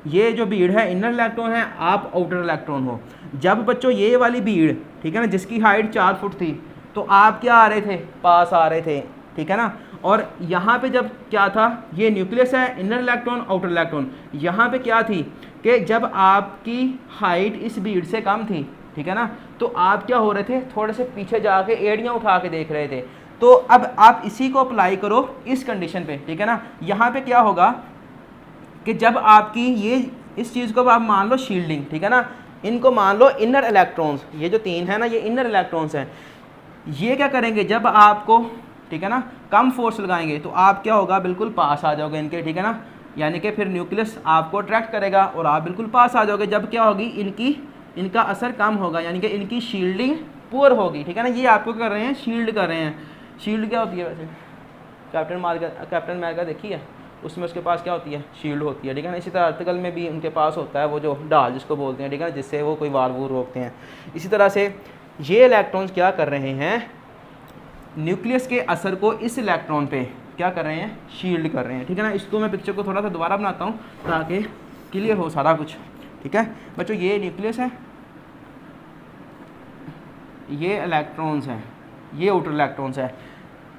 ये जो भीड़ है इनर इलेक्ट्रॉन है, आप आउटर इलेक्ट्रॉन हो। जब बच्चों ये वाली भीड़, ठीक है ना, जिसकी हाइट 4 फुट थी, तो आप क्या आ रहे थे, पास आ रहे थे, ठीक है ना। और यहाँ पे जब क्या था, ये न्यूक्लियस है, इनर इलेक्ट्रॉन, आउटर इलेक्ट्रॉन, यहाँ पे क्या थी कि जब आपकी हाइट इस भीड़ से कम थी, ठीक है ना, तो आप क्या हो रहे थे, थोड़े से पीछे जाके एड़ियाँ उठा के देख रहे थे। तो अब आप इसी को अप्लाई करो इस कंडीशन पे, ठीक है ना। यहाँ पे क्या होगा कि जब आपकी ये इस चीज़ को आप मान लो शील्डिंग, ठीक है ना, इनको मान लो इनर इलेक्ट्रॉन्स, ये जो 3 है ना ये इनर इलेक्ट्रॉन्स हैं, ये क्या करेंगे, जब आपको, ठीक है ना, कम फोर्स लगाएंगे तो आप क्या होगा, बिल्कुल पास आ जाओगे इनके, ठीक है ना, यानी कि फिर न्यूक्लियस आपको अट्रैक्ट करेगा और आप बिल्कुल पास आ जाओगे। जब क्या होगी, इनका असर कम होगा, यानी कि इनकी शील्डिंग पुअर होगी, ठीक है ना। ये आपको कर रहे हैं शील्ड कर रहे हैं। शील्ड क्या होती है वैसे, कैप्टन अमेरिका देखी है, उसमें उसके पास क्या होती है, शील्ड होती है, ठीक है ना। इसी तरह अर्टिकल में भी उनके पास होता है वो जो ढाल जिसको बोलते हैं, ठीक है ना, जिससे वो कोई वार वूर रोकते हैं। इसी तरह से ये इलेक्ट्रॉन्स क्या कर रहे हैं, न्यूक्लियस के असर को इस इलेक्ट्रॉन पे क्या कर रहे हैं, शील्ड कर रहे हैं, ठीक है ना। इसको मैं पिक्चर को थोड़ा सा दोबारा बनाता हूँ ताकि क्लियर हो सारा कुछ, ठीक है बच्चों। ये न्यूक्लियस है, ये इलेक्ट्रॉन्स हैं, ये आउटर इलेक्ट्रॉन्स है।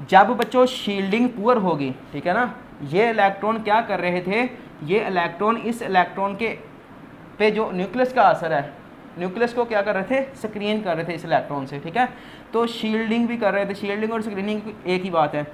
जब बच्चों शील्डिंग पुअर होगी, ठीक है ना, ये इलेक्ट्रॉन क्या कर रहे थे, ये इलेक्ट्रॉन इस इलेक्ट्रॉन के पे जो न्यूक्लियस का असर है, न्यूक्लियस को क्या कर रहे थे, स्क्रीन कर रहे थे इस इलेक्ट्रॉन से, ठीक है। तो शील्डिंग भी कर रहे थे, शील्डिंग और स्क्रीनिंग एक ही बात है।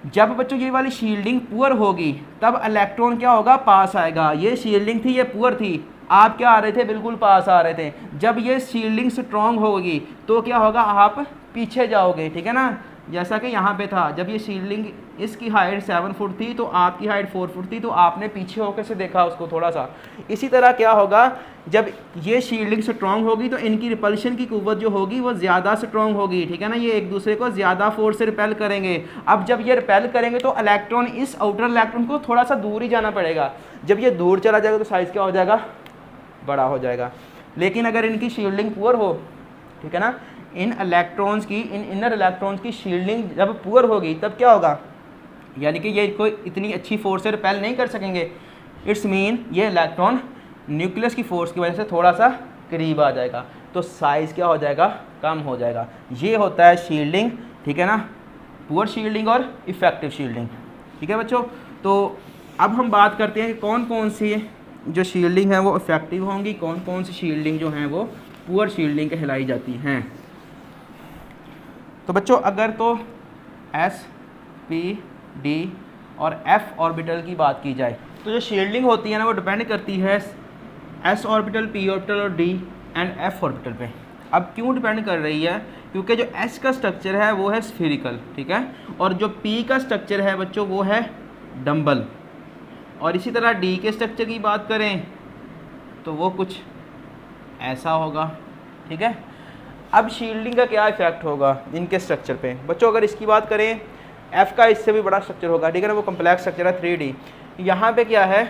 जब बच्चों ये वाली शील्डिंग पुअर होगी तब इलेक्ट्रॉन क्या होगा, पास आएगा। ये शील्डिंग थी, ये पुअर थी, आप क्या आ रहे थे, बिल्कुल पास आ रहे थे। जब ये शील्डिंग स्ट्रॉन्ग होगी तो क्या होगा, आप पीछे जाओगे, ठीक है ना। जैसा कि यहाँ पे था, जब ये शील्डिंग, इसकी हाइट 7 फुट थी तो आपकी हाइट 4 फुट थी, तो आपने पीछे होकर से देखा उसको थोड़ा सा। इसी तरह क्या होगा, जब ये शील्डिंग स्ट्रॉन्ग होगी तो इनकी रिपल्शन की कुव्वत जो होगी वो ज़्यादा स्ट्रॉन्ग होगी, ठीक है ना। ये एक दूसरे को ज़्यादा फोर्स से रिपेल करेंगे। अब जब ये रिपेल करेंगे तो इलेक्ट्रॉन, इस आउटर इलेक्ट्रॉन को थोड़ा सा दूर ही जाना पड़ेगा। जब ये दूर चला जाएगा तो साइज़ क्या हो जाएगा, बड़ा हो जाएगा। लेकिन अगर इनकी शील्डिंग पुअर हो, ठीक है ना, इन इलेक्ट्रॉन्स की, इन इनर इलेक्ट्रॉन्स की शील्डिंग जब पुअर होगी तब क्या होगा, यानी कि ये कोई इतनी अच्छी फोर्स से रिपेल नहीं कर सकेंगे। इट्स मीन ये इलेक्ट्रॉन न्यूक्लियस की फोर्स की वजह से थोड़ा सा करीब आ जाएगा, तो साइज़ क्या हो जाएगा, कम हो जाएगा। ये होता है शील्डिंग, ठीक है ना, पुअर शील्डिंग और इफेक्टिव शील्डिंग, ठीक है बच्चों। तो अब हम बात करते हैं कि कौन कौन सी जो शील्डिंग है वो इफेक्टिव होंगी, कौन कौन सी शील्डिंग जो हैं वो पुअर शील्डिंग कहलाई जाती हैं। तो बच्चों अगर तो एस, पी, डी और एफ ऑर्बिटल की बात की जाए तो जो शील्डिंग होती है ना वो डिपेंड करती है एस ऑर्बिटल, पी ऑर्बिटल और डी एंड एफ ऑर्बिटल पे। अब क्यों डिपेंड कर रही है, क्योंकि जो एस का स्ट्रक्चर है वो है स्फीरिकल, ठीक है, और जो पी का स्ट्रक्चर है बच्चों वो है डम्बल, और इसी तरह डी के स्ट्रक्चर की बात करें तो वो कुछ ऐसा होगा, ठीक है। अब शील्डिंग का क्या इफेक्ट होगा इनके स्ट्रक्चर पे बच्चों, अगर इसकी बात करें एफ़ का इससे भी बड़ा स्ट्रक्चर होगा, ठीक है ना, वो कम्प्लेक्स स्ट्रक्चर है 3D। यहाँ पे क्या है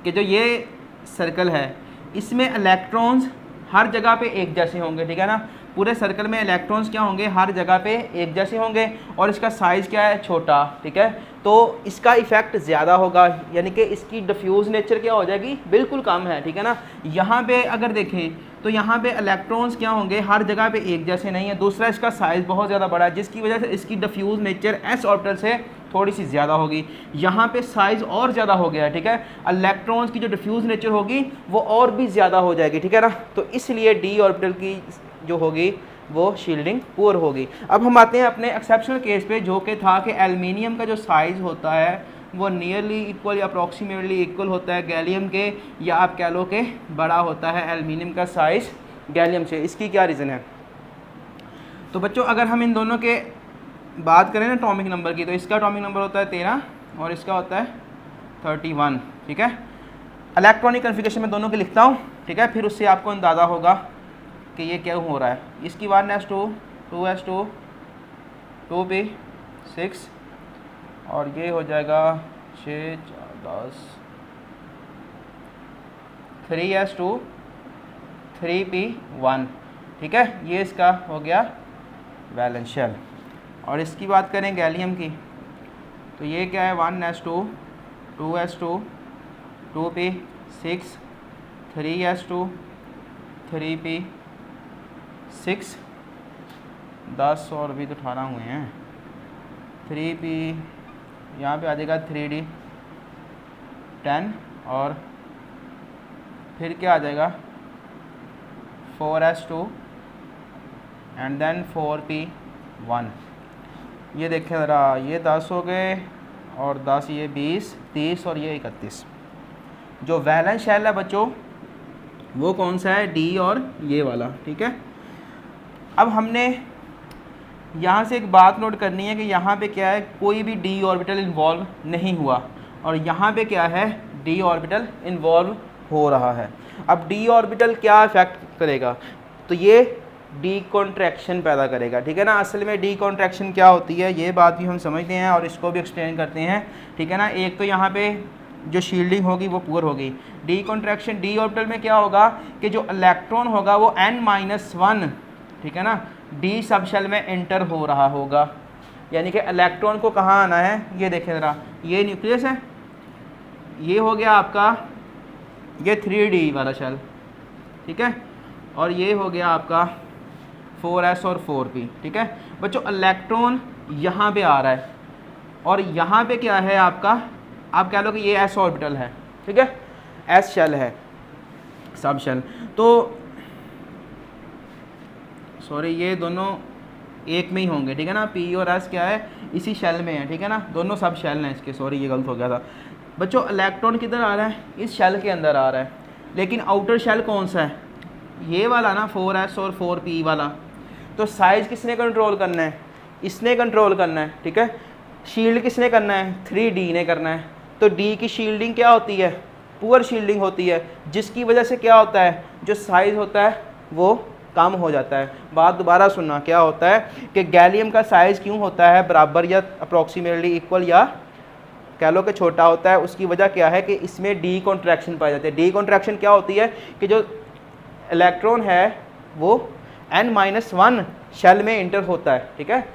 कि जो ये सर्कल है इसमें इलेक्ट्रॉन्स हर जगह पे एक जैसे होंगे, ठीक है ना, पूरे सर्कल में इलेक्ट्रॉन्स क्या होंगे, हर जगह पे एक जैसे होंगे, और इसका साइज़ क्या है, छोटा, ठीक है। तो इसका इफ़ेक्ट ज़्यादा होगा, यानी कि इसकी डिफ्यूज़ नेचर क्या हो जाएगी, बिल्कुल कम है, ठीक है ना। यहाँ पे अगर देखें तो यहाँ पे इलेक्ट्रॉन्स क्या होंगे, हर जगह पे एक जैसे नहीं है। दूसरा इसका साइज़ बहुत ज़्यादा बड़ा है, जिसकी वजह से इसकी डिफ्यूज़ नेचर एस ऑर्बिटल से थोड़ी सी ज़्यादा होगी। यहाँ पे साइज़ और ज़्यादा हो गया है, ठीक है, इलेक्ट्रॉन्स की जो डिफ्यूज़ नेचर होगी वो और भी ज़्यादा हो जाएगी, ठीक है ना। तो इसलिए डी ऑर्बिटल की जो होगी वो शील्डिंग पुअर होगी। अब हम आते हैं अपने एक्सेप्शनल केस पे, जो कि था कि एल्युमिनियम का जो साइज़ होता है वो नियरली इक्वल या अप्रॉक्सीमेटली इक्वल होता है गैलियम के, या आप कह लो कि बड़ा होता है एल्युमिनियम का साइज़ गैलियम से। इसकी क्या रीज़न है, तो बच्चों अगर हम इन दोनों के बात करें ना एटॉमिक नंबर की, तो इसका एटॉमिक नंबर होता है 13 और इसका होता है 31, ठीक है। इलेक्ट्रॉनिक कन्फिगरेशन में दोनों के लिखता हूँ, ठीक है, फिर उससे आपको अंदाज़ा होगा कि ये क्या हो रहा है। इसकी 1s2 2s2 2p 6 और ये हो जाएगा 6 4 10 3s2 3p1, ठीक है, ये इसका हो गया वैलेंस शेल। और इसकी बात करें गैलियम की तो ये क्या है 1s2 2s2 2p6 3s2 3p6 10 और अभी तो 18 हुए हैं, 3p यहाँ पे आ जाएगा 3d 10 और फिर क्या आ जाएगा 4s2 एंड देन 4p1। ये देखें ज़रा, ये 10 हो गए और 10 ये 20 30 और ये 31। जो वैलेंस शेल है बच्चों वो कौन सा है, डी और ये वाला, ठीक है। अब हमने यहाँ से एक बात नोट करनी है कि यहाँ पे क्या है, कोई भी डी ऑर्बिटल इन्वॉल्व नहीं हुआ, और यहाँ पे क्या है, डी ऑर्बिटल इन्वॉल्व हो रहा है। अब डी ऑर्बिटल क्या इफेक्ट करेगा, तो ये डी कॉन्ट्रैक्शन पैदा करेगा, ठीक है ना। असल में डी कॉन्ट्रैक्शन क्या होती है ये बात भी हम समझते हैं और इसको भी एक्सप्लेन करते हैं, ठीक है ना। एक तो यहाँ पे जो शील्डिंग होगी वो पुअर होगी। डी कॉन्ट्रैक्शन डी ऑर्बिटल में क्या होगा कि जो इलेक्ट्रॉन होगा वो n-1, ठीक है ना, डी सब शेल में एंटर हो रहा होगा, यानी कि इलेक्ट्रॉन को कहाँ आना है, ये देखें ज़रा, ये न्यूक्लियस है, ये हो गया आपका ये 3D वाला शेल, ठीक है, और ये हो गया आपका 4s और 4p, ठीक है बच्चों। इलेक्ट्रॉन यहाँ पे आ रहा है और यहाँ पे क्या है आपका, आप कह लो कि ये s ऑर्बिटल है, ठीक है, s शेल है, सब शेल। तो सॉरी ये दोनों एक में ही होंगे, ठीक है ना, p और s क्या है इसी शेल में है, ठीक है ना, दोनों सब शेल हैं इसके। सॉरी ये गलत हो गया था बच्चों। इलेक्ट्रॉन किधर आ रहा है, इस शेल के अंदर आ रहा है, लेकिन आउटर शेल कौन सा है, ये वाला ना 4s और 4p वाला। तो साइज़ किसने कंट्रोल करना है, इसने कंट्रोल करना है, ठीक है। शील्ड किसने करना है, 3D ने करना है। तो D की शील्डिंग क्या होती है, पुअर शील्डिंग होती है, जिसकी वजह से क्या होता है, जो साइज़ होता है वो कम हो जाता है। बात दोबारा सुनना, क्या होता है कि गैलियम का साइज़ क्यों होता है बराबर या अप्रॉक्सीमेटली इक्वल या कह लो कि छोटा होता है, उसकी वजह क्या है कि इसमें डी कॉन्ट्रैक्शन पाई जाती है। डी कॉन्ट्रैक्शन क्या होती है कि जो इलेक्ट्रॉन है वो n-1 शेल में इंटर होता है, ठीक है,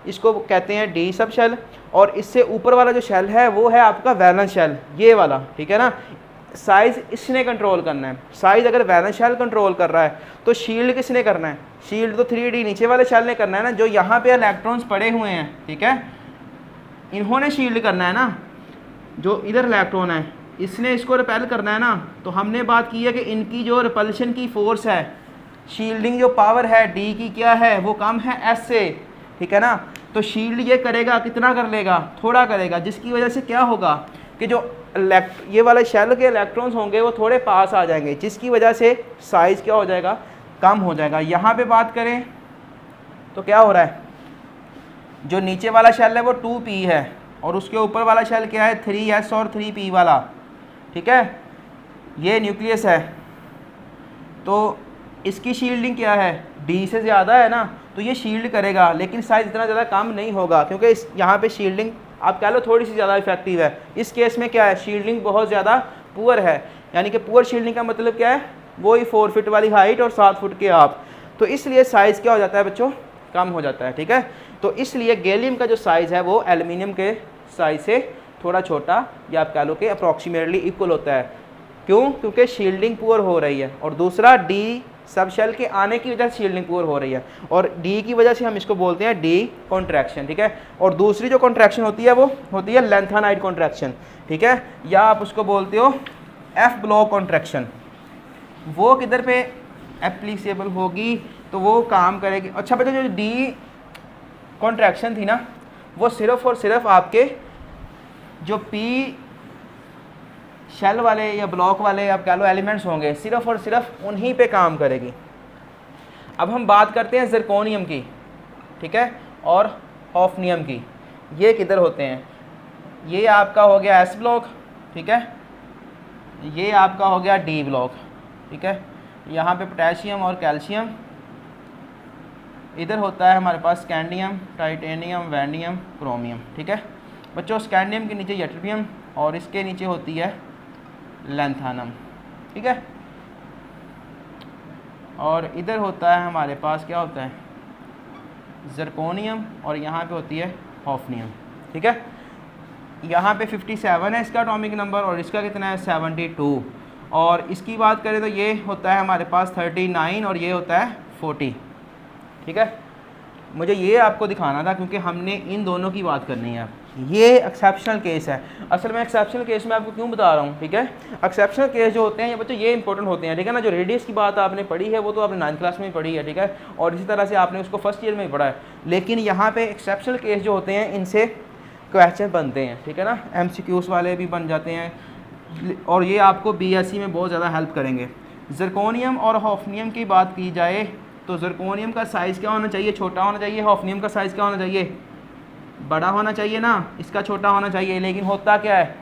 इसको कहते हैं डी सब शेल। और इससे ऊपर वाला जो शेल है वो है आपका वैलेंस शेल, ये वाला, ठीक है ना। साइज़ इसने कंट्रोल करना है। साइज़ अगर वैलेंस शेल कंट्रोल कर रहा है तो शील्ड किसने करना है, शील्ड तो 3D नीचे वाले शेल ने करना है ना, जो यहाँ पे इलेक्ट्रॉन्स पड़े हुए हैं, ठीक है, इन्होंने शील्ड करना है ना। जो इधर इलेक्ट्रॉन है इसने इसको रिपेल करना है ना। तो हमने बात की है कि इनकी जो रिपल्शन की फ़ोर्स है, शील्डिंग जो पावर है डी की क्या है, वो कम है एस से, ठीक है ना। तो शील्ड ये करेगा, कितना कर लेगा, थोड़ा करेगा, जिसकी वजह से क्या होगा कि जो ये वाले शेल के इलेक्ट्रॉन्स होंगे वो थोड़े पास आ जाएंगे, जिसकी वजह से साइज़ क्या हो जाएगा, कम हो जाएगा। यहाँ पे बात करें तो क्या हो रहा है, जो नीचे वाला शेल है वो 2p है और उसके ऊपर वाला शेल क्या है 3s और 3p वाला, ठीक है, ये न्यूक्लियस है। तो इसकी शील्डिंग क्या है, d से ज़्यादा है ना, तो ये शील्ड करेगा, लेकिन साइज़ इतना ज़्यादा कम नहीं होगा क्योंकि इस यहाँ पे शील्डिंग आप कह लो थोड़ी सी ज़्यादा इफेक्टिव है। इस केस में क्या है, शील्डिंग बहुत ज़्यादा पुअर है, यानी कि पुअर शील्डिंग का मतलब क्या है, वो ही 4 फीट वाली हाइट और 7 फुट के आप, तो इसलिए साइज़ क्या हो जाता है बच्चों, कम हो जाता है, ठीक है। तो इसलिए गैलियम का जो साइज़ है वो एल्युमिनियम के साइज़ से थोड़ा छोटा या आप कह लो कि अप्रॉक्सीमेटली इक्वल होता है। क्यों, क्योंकि शील्डिंग पुअर हो रही है, और दूसरा डी सब शेल के आने की वजह से शील्डिंग पुअर हो रही है, और डी की वजह से हम इसको बोलते हैं डी कॉन्ट्रैक्शन, ठीक है। और दूसरी जो कॉन्ट्रैक्शन होती है वो होती है लेंथेनाइड कॉन्ट्रैक्शन, ठीक है, या आप उसको बोलते हो एफ ब्लॉक कॉन्ट्रैक्शन। वो किधर पे एप्लीकेबल होगी, तो वो काम करेगी। अच्छा बच्चों, जो डी कॉन्ट्रैक्शन थी ना, वो सिर्फ़ और सिर्फ आपके जो पी शेल वाले या ब्लॉक वाले आप कह लो एलिमेंट्स होंगे, सिर्फ़ और सिर्फ उन्हीं पे काम करेगी। अब हम बात करते हैं ज़िरकोनियम की, ठीक है, और हॉफनियम की। ये किधर होते हैं, ये आपका हो गया एस ब्लॉक, ठीक है, ये आपका हो गया डी ब्लॉक, ठीक है। यहाँ पे पोटेशियम और कैल्शियम, इधर होता है हमारे पास स्कैंडियम, टाइटेनियम, वैंडियम, क्रोमियम, ठीक है बच्चों। स्कैंडियम के नीचे यट्रियम और इसके नीचे होती है लैंथानम, ठीक है। और इधर होता है हमारे पास क्या होता है, ज़िरकोनियम, और यहाँ पे होती है हॉफनियम, ठीक है। यहाँ पे 57 है इसका एटॉमिक नंबर और इसका कितना है 72। और इसकी बात करें तो ये होता है हमारे पास 39 और ये होता है 40, ठीक है। मुझे ये आपको दिखाना था क्योंकि हमने इन दोनों की बात करनी है। ये एक्सेप्शनल केस है। असल में एक्सेप्शनल केस में आपको क्यों बता रहा हूँ, ठीक है। एक्सेप्शनल केस जो होते हैं ये बच्चों ये इंपॉर्टेंट होते हैं, ठीक है ना। जो रेडियस की बात आपने पढ़ी है वो तो आपने 9th क्लास में ही पढ़ी है, ठीक है, और इसी तरह से आपने उसको फर्स्ट ईयर में ही पढ़ा है। लेकिन यहाँ पे एक्सेप्शनल केस जो होते हैं इनसे क्वेश्चन बनते हैं, ठीक है ना, MCQs वाले भी बन जाते हैं और ये आपको BSc में बहुत ज़्यादा हेल्प करेंगे। ज़िरकोनियम और हॉफनियम की बात की जाए तो ज़िरकोनियम का साइज़ क्या होना चाहिए, छोटा होना चाहिए। हॉफनियम का साइज़ क्या होना चाहिए, बड़ा होना चाहिए ना, इसका छोटा होना चाहिए। लेकिन होता क्या है,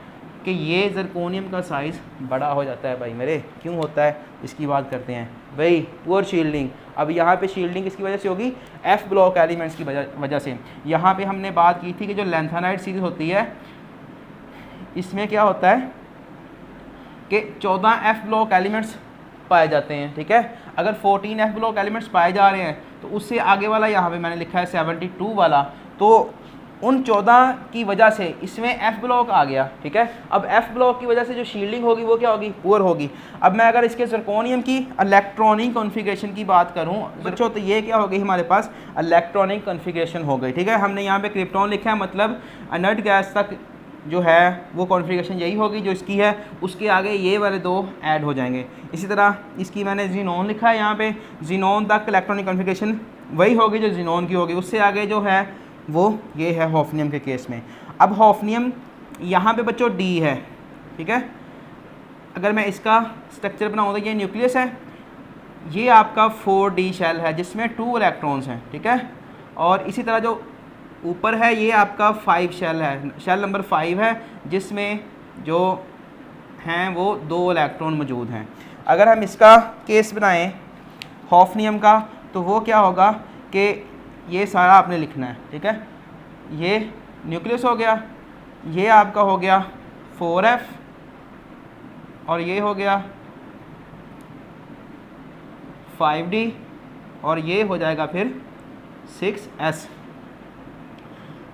कि ये ज़रकोनियम का साइज़ बड़ा हो जाता है भाई मेरे। क्यों होता है इसकी बात करते हैं भाई। पुअर शील्डिंग, अब यहाँ पे शील्डिंग किसकी वजह से होगी, एफ ब्लॉक एलिमेंट्स की वजह से। यहाँ पे हमने बात की थी कि जो लैंथेनाइड सीरीज होती है इसमें क्या होता है कि 14 एफ ब्लॉक एलिमेंट्स पाए जाते हैं, ठीक है। अगर 14 एफ ब्लॉक एलिमेंट्स पाए जा रहे हैं तो उससे आगे वाला यहाँ पे मैंने लिखा है 72 वाला, तो उन 14 की वजह से इसमें एफ ब्लॉक आ गया, ठीक है। अब एफ ब्लॉक की वजह से जो शील्डिंग होगी वो क्या होगी, पुअर होगी। अब मैं अगर इसके ज़रकोनियम की इलेक्ट्रॉनिक कॉन्फ़िगरेशन की बात करूं बच्चों, तो ये क्या हो गई हमारे पास इलेक्ट्रॉनिक कॉन्फ़िगरेशन हो गई, ठीक है। हमने यहाँ पे क्रिप्टॉन लिखा है, मतलब इनर्ट गैस तक जो है वो कॉन्फ़िगरेशन यही होगी जो इसकी है, उसके आगे ये वाले दो ऐड हो जाएंगे। इसी तरह इसकी मैंने जीनोन लिखा है यहाँ पे, जीनोन तक इलेक्ट्रॉनिक कॉन्फ़िगरेशन वही होगी जो जीनोन की होगी, उससे आगे जो है वो ये है हॉफनियम के केस में। अब हॉफनियम यहाँ पे बच्चों डी है, ठीक है। अगर मैं इसका स्ट्रक्चर बनाऊँ तो ये न्यूक्लियस है, ये आपका 4D शेल है जिसमें 2 इलेक्ट्रॉन्स हैं, ठीक है। और इसी तरह जो ऊपर है ये आपका 5 शेल है, शेल नंबर 5 है जिसमें जो हैं वो 2 इलेक्ट्रॉन मौजूद हैं। अगर हम इसका केस बनाएं हॉफनियम का तो वो क्या होगा कि ये सारा आपने लिखना है, ठीक है। ये न्यूक्लियस हो गया, ये आपका हो गया 4F और ये हो गया 5D और ये हो जाएगा फिर 6S।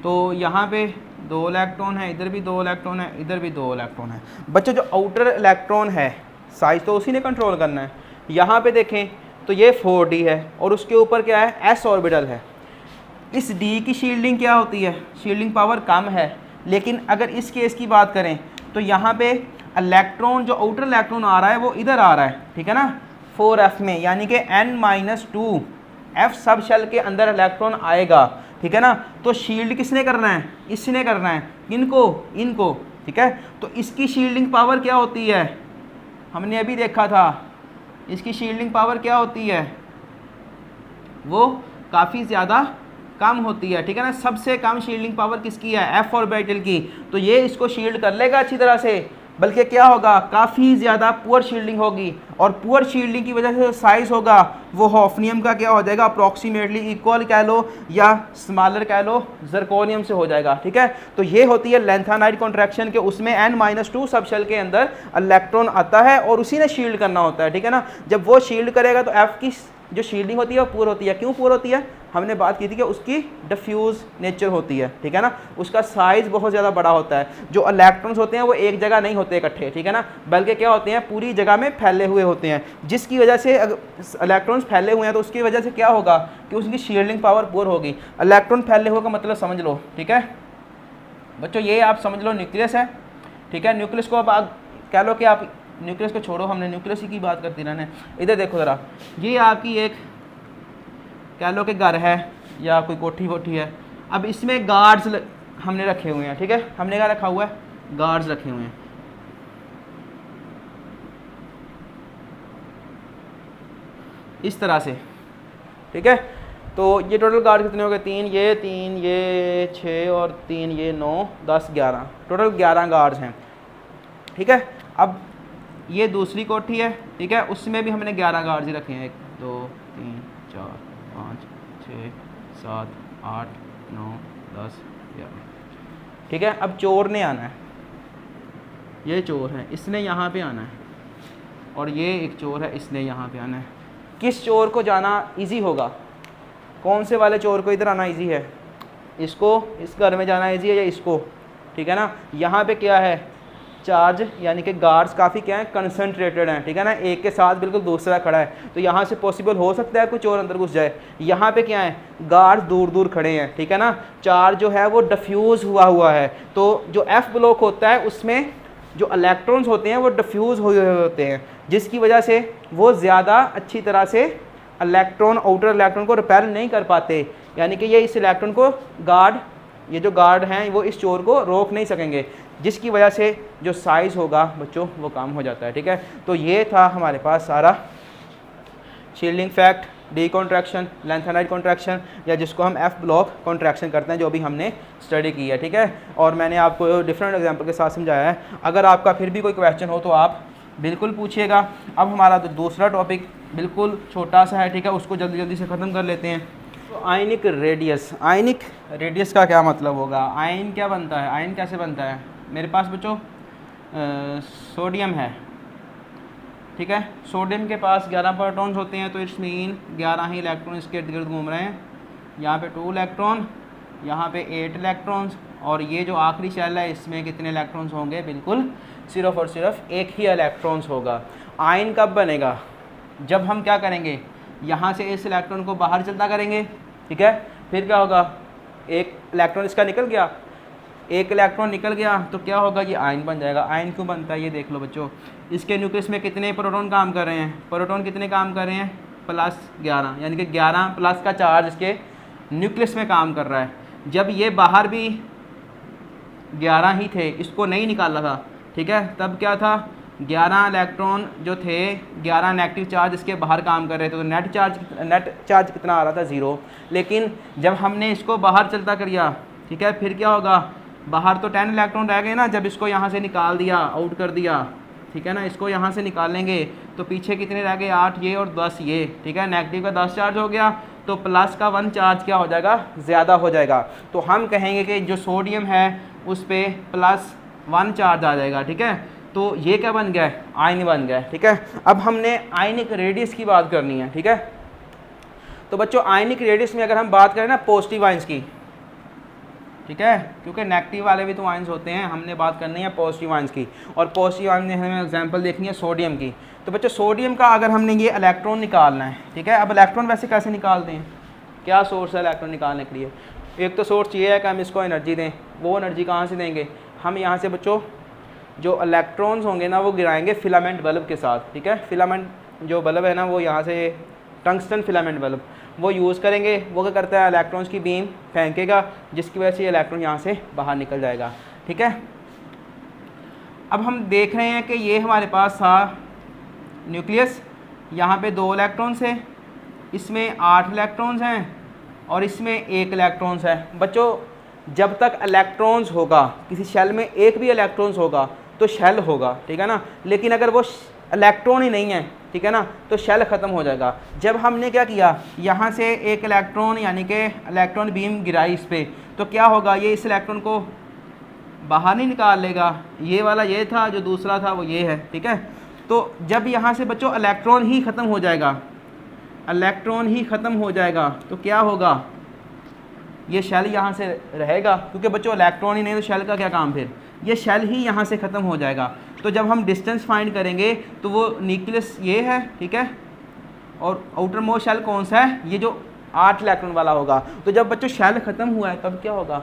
तो यहाँ पे 2 इलेक्ट्रॉन है, इधर भी 2 इलेक्ट्रॉन है, इधर भी 2 इलेक्ट्रॉन है। बच्चों जो आउटर इलेक्ट्रॉन है साइज तो उसी ने कंट्रोल करना है। यहाँ पे देखें तो ये 4D है और उसके ऊपर क्या है, S ऑर्बिटल है। इस D की शील्डिंग क्या होती है, शील्डिंग पावर कम है, लेकिन अगर इस केस की बात करें तो यहाँ पे इलेक्ट्रॉन जो आउटर इलेक्ट्रॉन आ रहा है वो इधर आ रहा है, ठीक है ना, 4F में, यानी कि N-2 F सब शेल के अंदर इलेक्ट्रॉन आएगा, ठीक है ना। तो शील्ड किसने करना है, इसने करना है, इनको, ठीक है। तो इसकी शील्डिंग पावर क्या होती है, हमने अभी देखा था, इसकी शील्डिंग पावर क्या होती है, वो काफ़ी ज़्यादा कम होती है, ठीक है ना। सबसे कम शील्डिंग पावर किसकी है, एफ ऑर्बिटल की। तो ये इसको शील्ड कर लेगा अच्छी तरह से, बल्कि क्या होगा, काफ़ी ज़्यादा पुअर शील्डिंग होगी और पुअर शील्डिंग की वजह से जो साइज़ होगा वो हॉफनियम का क्या हो जाएगा, अप्रॉक्सीमेटली इक्वल कह लो या स्मॉलर कह लो ज़रकोनियम से हो जाएगा, ठीक है। तो ये होती है लैंथेनाइड कॉन्ट्रैक्शन के, उसमें N-2 सब शेल के अंदर इलेक्ट्रॉन आता है और उसी ने शील्ड करना होता है, ठीक है ना। जब वो शील्ड करेगा तो एफ की जो शील्डिंग होती है वो पुअर होती है। क्यों पुअर होती है, हमने बात की थी कि उसकी डिफ्यूज़ नेचर होती है, ठीक है ना, उसका साइज़ बहुत ज़्यादा बड़ा होता है। जो इलेक्ट्रॉन्स होते हैं वो एक जगह नहीं होते इकट्ठे, ठीक है ना, बल्कि क्या होते हैं, पूरी जगह में फैले हुए होते हैं, जिसकी वजह से अगर इलेक्ट्रॉन्स फैले हुए हैं तो उसकी वजह से क्या होगा कि उसकी शील्डिंग पावर पुअर होगी। इलेक्ट्रॉन फैले हुए का मतलब समझ लो, ठीक है बच्चों, ये आप समझ लो न्यूक्लियस है, ठीक है। न्यूक्लियस को अब आप कह लो कि आप न्यूक्लियस को छोड़ो, हमने न्यूक्लियस की बात करती रहना है। इधर देखो ज़रा, ये आपकी एक कह लो कि घर है या कोई कोठी वोठी है। अब इसमें गार्ड्स हमने रखे हुए हैं, ठीक है, हमने क्या रखा हुआ है, गार्ड्स रखे हुए हैं। इस तरह से, ठीक है। तो ये टोटल गार्ड कितने हो गए, 3 ये 6 और 3 ये 9 10 11, टोटल 11 गार्ड्स हैं, ठीक है। अब ये दूसरी कोठी है, ठीक है, उसमें भी हमने 11 गार्ड्स ही रखे हैं, 1 2 3 4 5 6 7 8 9 10 11, ठीक है। अब चोर ने आना है, ये चोर है, इसने यहाँ पे आना है, और ये एक चोर है, इसने यहाँ पे आना है। किस चोर को जाना इजी होगा, कौन से वाले चोर को इधर आना इजी है, इसको इस घर में जाना इजी है या इसको, ठीक है ना। यहाँ पे क्या है, चार्ज यानी कि गार्ड्स काफ़ी क्या है, कंसंट्रेटेड हैं, ठीक है ना, एक के साथ बिल्कुल दूसरा खड़ा है, तो यहाँ से पॉसिबल हो सकता है कुछ और अंदर घुस जाए। यहाँ पे क्या है, गार्ड्स दूर दूर खड़े हैं, ठीक है ना, चार्ज जो है वो डिफ्यूज़ हुआ है। तो जो एफ ब्लॉक होता है उसमें जो इलेक्ट्रॉन्स होते हैं वो डिफ्यूज़ हुए होते हैं, जिसकी वजह से वो ज़्यादा अच्छी तरह से इलेक्ट्रॉन आउटर इलेक्ट्रॉन को रिपेल नहीं कर पाते, यानी कि ये इस इलेक्ट्रॉन को ये जो गार्ड हैं वो इस चोर को रोक नहीं सकेंगे, जिसकी वजह से जो साइज़ होगा बच्चों वो कम हो जाता है, ठीक है। तो ये था हमारे पास सारा shielding fact D contraction, lanthanide contraction, या जिसको हम एफ ब्लॉक कॉन्ट्रैक्शन करते हैं, जो भी हमने स्टडी की है, ठीक है। और मैंने आपको डिफरेंट एग्जांपल के साथ समझाया है। अगर आपका फिर भी कोई क्वेश्चन हो तो आप बिल्कुल पूछिएगा। अब हमारा तो दूसरा टॉपिक बिल्कुल छोटा सा है, ठीक है, उसको जल्दी जल्दी से ख़त्म कर लेते हैं। तो आयनिक रेडियस, आयनिक रेडियस का क्या मतलब होगा? आयन क्या बनता है, आयन कैसे बनता है? मेरे पास बच्चों सोडियम है, ठीक है, सोडियम के पास 11 प्रोटॉन्स होते हैं, तो इट्स मीन 11 ही इलेक्ट्रॉन इसके इर्द गिर्द घूम रहे हैं। यहाँ पे 2 इलेक्ट्रॉन, यहाँ पे 8 इलेक्ट्रॉन्स, और ये जो आखिरी शेल है इसमें कितने इलेक्ट्रॉन्स होंगे? बिल्कुल सिर्फ और सिर्फ एक ही इलेक्ट्रॉन्स होगा। आयन कब बनेगा? जब हम क्या करेंगे, यहाँ से इस इलेक्ट्रॉन को बाहर चलता करेंगे, ठीक है, फिर क्या होगा, एक इलेक्ट्रॉन इसका निकल गया, एक इलेक्ट्रॉन निकल गया तो क्या होगा, ये आयन बन जाएगा। आयन क्यों बनता है ये देख लो बच्चों, इसके न्यूक्लियस में कितने प्रोटॉन काम कर रहे हैं? प्रोटॉन कितने काम कर रहे हैं? +11, यानी कि 11 प्लस का चार्ज इसके न्यूक्लियस में काम कर रहा है। जब ये बाहर भी 11 ही थे, इसको नहीं निकाला था, ठीक है, तब क्या था, 11 इलेक्ट्रॉन जो थे, 11 नेगेटिव चार्ज इसके बाहर काम कर रहे थे, तो नेट चार्ज कितना आ रहा था? 0। लेकिन जब हमने इसको बाहर चलता करिया, ठीक है, फिर क्या होगा, बाहर तो 10 इलेक्ट्रॉन रह गए ना, जब इसको यहाँ से निकाल दिया, आउट कर दिया, ठीक है ना, इसको यहाँ से निकालेंगे तो पीछे कितने रह गए? 8 ये और 10 ये, ठीक है, नेगेटिव का 10 चार्ज हो गया, तो प्लस का 1 चार्ज क्या हो जाएगा? ज़्यादा हो जाएगा। तो हम कहेंगे कि जो सोडियम है उस पर +1 चार्ज आ जाएगा, ठीक है। तो ये क्या बन गया है? आयन बन गया है, ठीक है। अब हमने आयनिक रेडियस की बात करनी है, ठीक है। तो बच्चों आयनिक रेडियस में अगर हम बात करें ना पॉजिटिव आयंस की, ठीक है, क्योंकि नेगेटिव वाले भी तो आयंस होते हैं, हमने बात करनी है पॉजिटिव आयंस की, और पॉजिटिव आयंस में हमें एग्जांपल देखनी है सोडियम की। तो बच्चों सोडियम का अगर हमने ये इलेक्ट्रॉन निकालना है, ठीक है, अब इलेक्ट्रॉन वैसे कैसे निकालते हैं, क्या सोर्स है इलेक्ट्रॉन निकालने के लिए? एक तो सोर्स ये है कि हम इसको एनर्जी दें, वो एनर्जी कहाँ से देंगे? हम यहाँ से बच्चों जो इलेक्ट्रॉन्स होंगे ना वो गिराएंगे फिलामेंट बल्ब के साथ, ठीक है। फिलामेंट जो बल्ब है ना वो यहाँ से टंगस्टन फिलामेंट बल्ब वो यूज़ करेंगे, वो क्या करता है, इलेक्ट्रॉन्स की बीम फेंकेगा, जिसकी वजह से इलेक्ट्रॉन यहाँ से बाहर निकल जाएगा, ठीक है। अब हम देख रहे हैं कि ये हमारे पास था न्यूक्लियस, यहाँ पे 2 इलेक्ट्रॉन्स है, इसमें 8 इलेक्ट्रॉन्स हैं और इसमें 1 इलेक्ट्रॉन्स है। बच्चों जब तक इलेक्ट्रॉन्स होगा, किसी शेल में एक भी इलेक्ट्रॉन्स होगा तो शेल होगा, ठीक है ना, लेकिन अगर वो इलेक्ट्रॉन ही नहीं है, ठीक है ना, तो शेल ख़त्म हो जाएगा। जब हमने क्या किया, यहाँ से एक इलेक्ट्रॉन यानी कि इलेक्ट्रॉन बीम गिराई इस पर, तो क्या होगा, ये इस इलेक्ट्रॉन को बाहर नहीं निकाल लेगा, ये वाला ये था, जो दूसरा था वो ये है, ठीक है। तो जब यहाँ से बच्चों इलेक्ट्रॉन ही ख़त्म हो जाएगा, इलेक्ट्रॉन ही ख़त्म हो जाएगा, तो क्या होगा, ये शेल यहाँ से रहेगा, क्योंकि बच्चों इलेक्ट्रॉन ही नहीं तो शेल का क्या काम, फिर ये शेल ही यहाँ से ख़त्म हो जाएगा। तो जब हम डिस्टेंस फाइंड करेंगे तो वो न्यूक्लियस ये है, ठीक है, और आउटर मोस्ट शेल कौन सा है, ये जो 8 इलेक्ट्रॉन वाला होगा। तो जब बच्चों शेल ख़त्म हुआ है तब क्या होगा,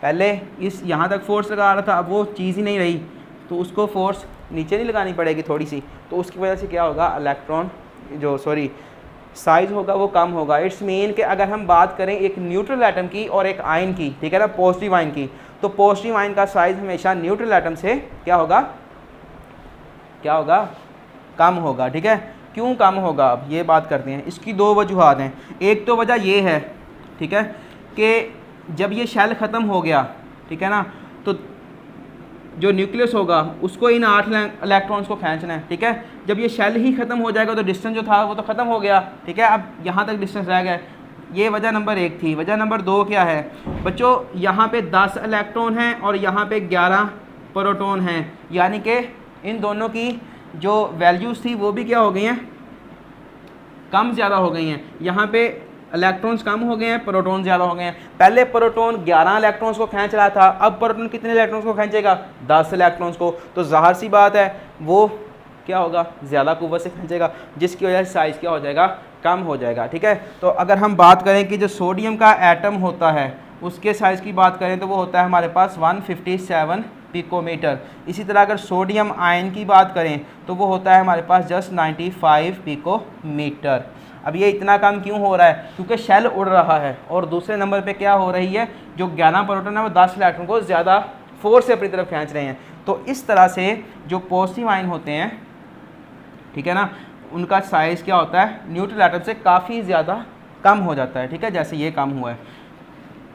पहले इस यहाँ तक फोर्स लगा रहा था, अब वो चीज़ ही नहीं रही, तो उसको फोर्स नीचे नहीं लगानी पड़ेगी थोड़ी सी, तो उसकी वजह से क्या होगा, इलेक्ट्रॉन जो साइज़ होगा वो कम होगा। इट्स मीन कि अगर हम बात करें एक न्यूट्रल एटम की और एक आयन की, ठीक है ना, पॉजिटिव आयन की, तो पॉजिटिव आयन का साइज़ हमेशा न्यूट्रल एटम से क्या होगा, कम होगा, ठीक है। क्यों कम होगा, अब ये बात करते हैं। इसकी 2 वजूहात हैं। एक तो वजह ये है, ठीक है, कि जब ये शेल ख़त्म हो गया, ठीक है ना, तो जो न्यूक्लियस होगा उसको इन 8 इलेक्ट्रॉन्स को खींचना है, ठीक है। जब ये शेल ही ख़त्म हो जाएगा तो डिस्टेंस जो था वो तो ख़त्म हो गया, ठीक है, अब यहाँ तक डिस्टेंस रह गया। ये वजह नंबर 1 थी। वजह नंबर 2 क्या है बच्चों, यहाँ पे 10 इलेक्ट्रॉन हैं और यहाँ पे 11 प्रोटॉन हैं, यानी कि इन दोनों की जो वैल्यूज़ थी वो भी क्या हो गई हैं, कम ज़्यादा हो गई हैं। यहाँ पे इलेक्ट्रॉन्स कम हो गए हैं, प्रोटॉन ज़्यादा हो गए हैं। पहले प्रोटॉन 11 इलेक्ट्रॉन्स को खींच रहा था, अब प्रोटॉन कितने इलेक्ट्रॉन्स को खींचेगा, 10 इलेक्ट्रॉन्स को। तो ज़ाहिर सी बात है वो क्या होगा, ज़्यादा क़ुव्वत से खींचेगा, जिसकी वजह से साइज़ क्या हो जाएगा, कम हो जाएगा, ठीक है। तो अगर हम बात करें कि जो सोडियम का एटम होता है उसके साइज़ की बात करें तो वो होता है हमारे पास 157 पिकोमीटर। इसी तरह अगर सोडियम आयन की बात करें तो वो होता है हमारे पास जस्ट 95 पिकोमीटर। अब ये इतना कम क्यों हो रहा है, क्योंकि शेल उड़ रहा है, और दूसरे नंबर पे क्या हो रही है, जो 11 प्रोटॉन है वो 10 इलेक्ट्रॉन को ज़्यादा फोर्स से अपनी तरफ खींच रहे हैं। तो इस तरह से जो पॉजिटिव आयन होते हैं, ठीक है ना, उनका साइज़ क्या होता है, न्यूट्रल एटम से काफ़ी ज़्यादा कम हो जाता है, ठीक है, जैसे ये कम हुआ है।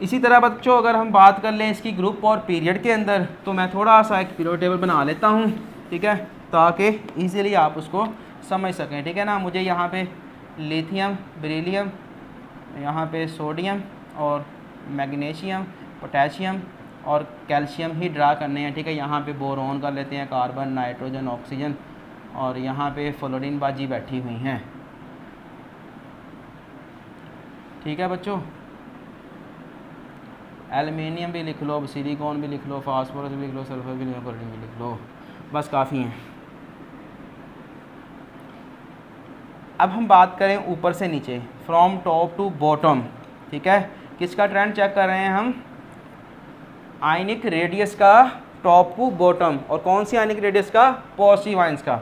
इसी तरह बच्चों अगर हम बात कर लें इसकी ग्रुप और पीरियड के अंदर, तो मैं थोड़ा सा एक पीरियड टेबल बना लेता हूँ, ठीक है, ताकि ईज़िली आप उसको समझ सकें, ठीक है ना। मुझे यहाँ पे लिथियम, बेरिलियम, यहाँ पे सोडियम और मैग्नीशियम, पोटेशियम और कैल्शियम ही ड्रा करने हैं, ठीक है। यहाँ पे बोरॉन कर लेते हैं, कार्बन, नाइट्रोजन, ऑक्सीजन, और यहाँ पे फ्लोरीन बाजी बैठी हुई हैं, ठीक है बच्चों। एल्युमिनियम भी लिख लो, सिलिकॉन भी लिख लो, फास्फोरस भी लिख लो, सल्फर भी लिख लो, क्लोरीन भी लिख लो, बस काफ़ी हैं। अब हम बात करें ऊपर से नीचे, फ्रॉम टॉप टू बॉटम, ठीक है। किसका ट्रेंड चेक कर रहे हैं हम, आयनिक रेडियस का टॉप टू बॉटम, और कौन सी आयनिक रेडियस का, पॉजिटिव आयंस का।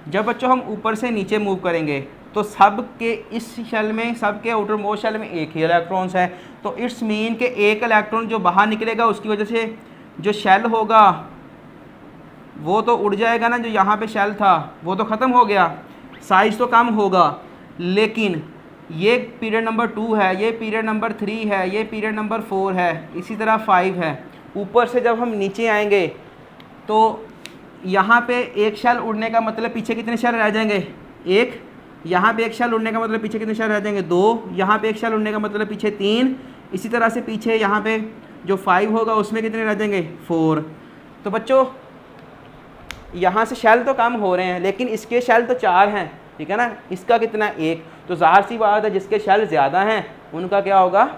जब बच्चों हम ऊपर से नीचे मूव करेंगे तो सब के इस शेल में, सब के आउटर मोस्ट शेल में एक ही इलेक्ट्रॉन्स है, तो इट्स मीन के एक इलेक्ट्रॉन जो बाहर निकलेगा उसकी वजह से जो शेल होगा वो तो उड़ जाएगा ना, जो यहाँ पे शेल था वो तो ख़त्म हो गया, साइज़ तो कम होगा, लेकिन ये पीरियड नंबर 2 है, ये पीरियड नंबर 3 है, ये पीरियड नंबर 4 है, इसी तरह 5 है। ऊपर से जब हम नीचे आएंगे तो यहाँ पे एक शेल उड़ने का मतलब पीछे कितने शेल रह जाएंगे, एक, यहाँ पे एक शेल उड़ने का मतलब पीछे कितने शेल रह जाएंगे, 2, यहाँ पे एक शेल उड़ने का मतलब पीछे 3, इसी तरह से पीछे यहाँ पे जो 5 होगा उसमें कितने रह जाएंगे, 4। तो बच्चों यहाँ से शेल तो कम हो रहे हैं, लेकिन इसके शेल तो 4 हैं, ठीक है ना, इसका कितना, 1, तो ज़ाहिर सी बात है जिसके शेल ज़्यादा हैं उनका क्या होगा,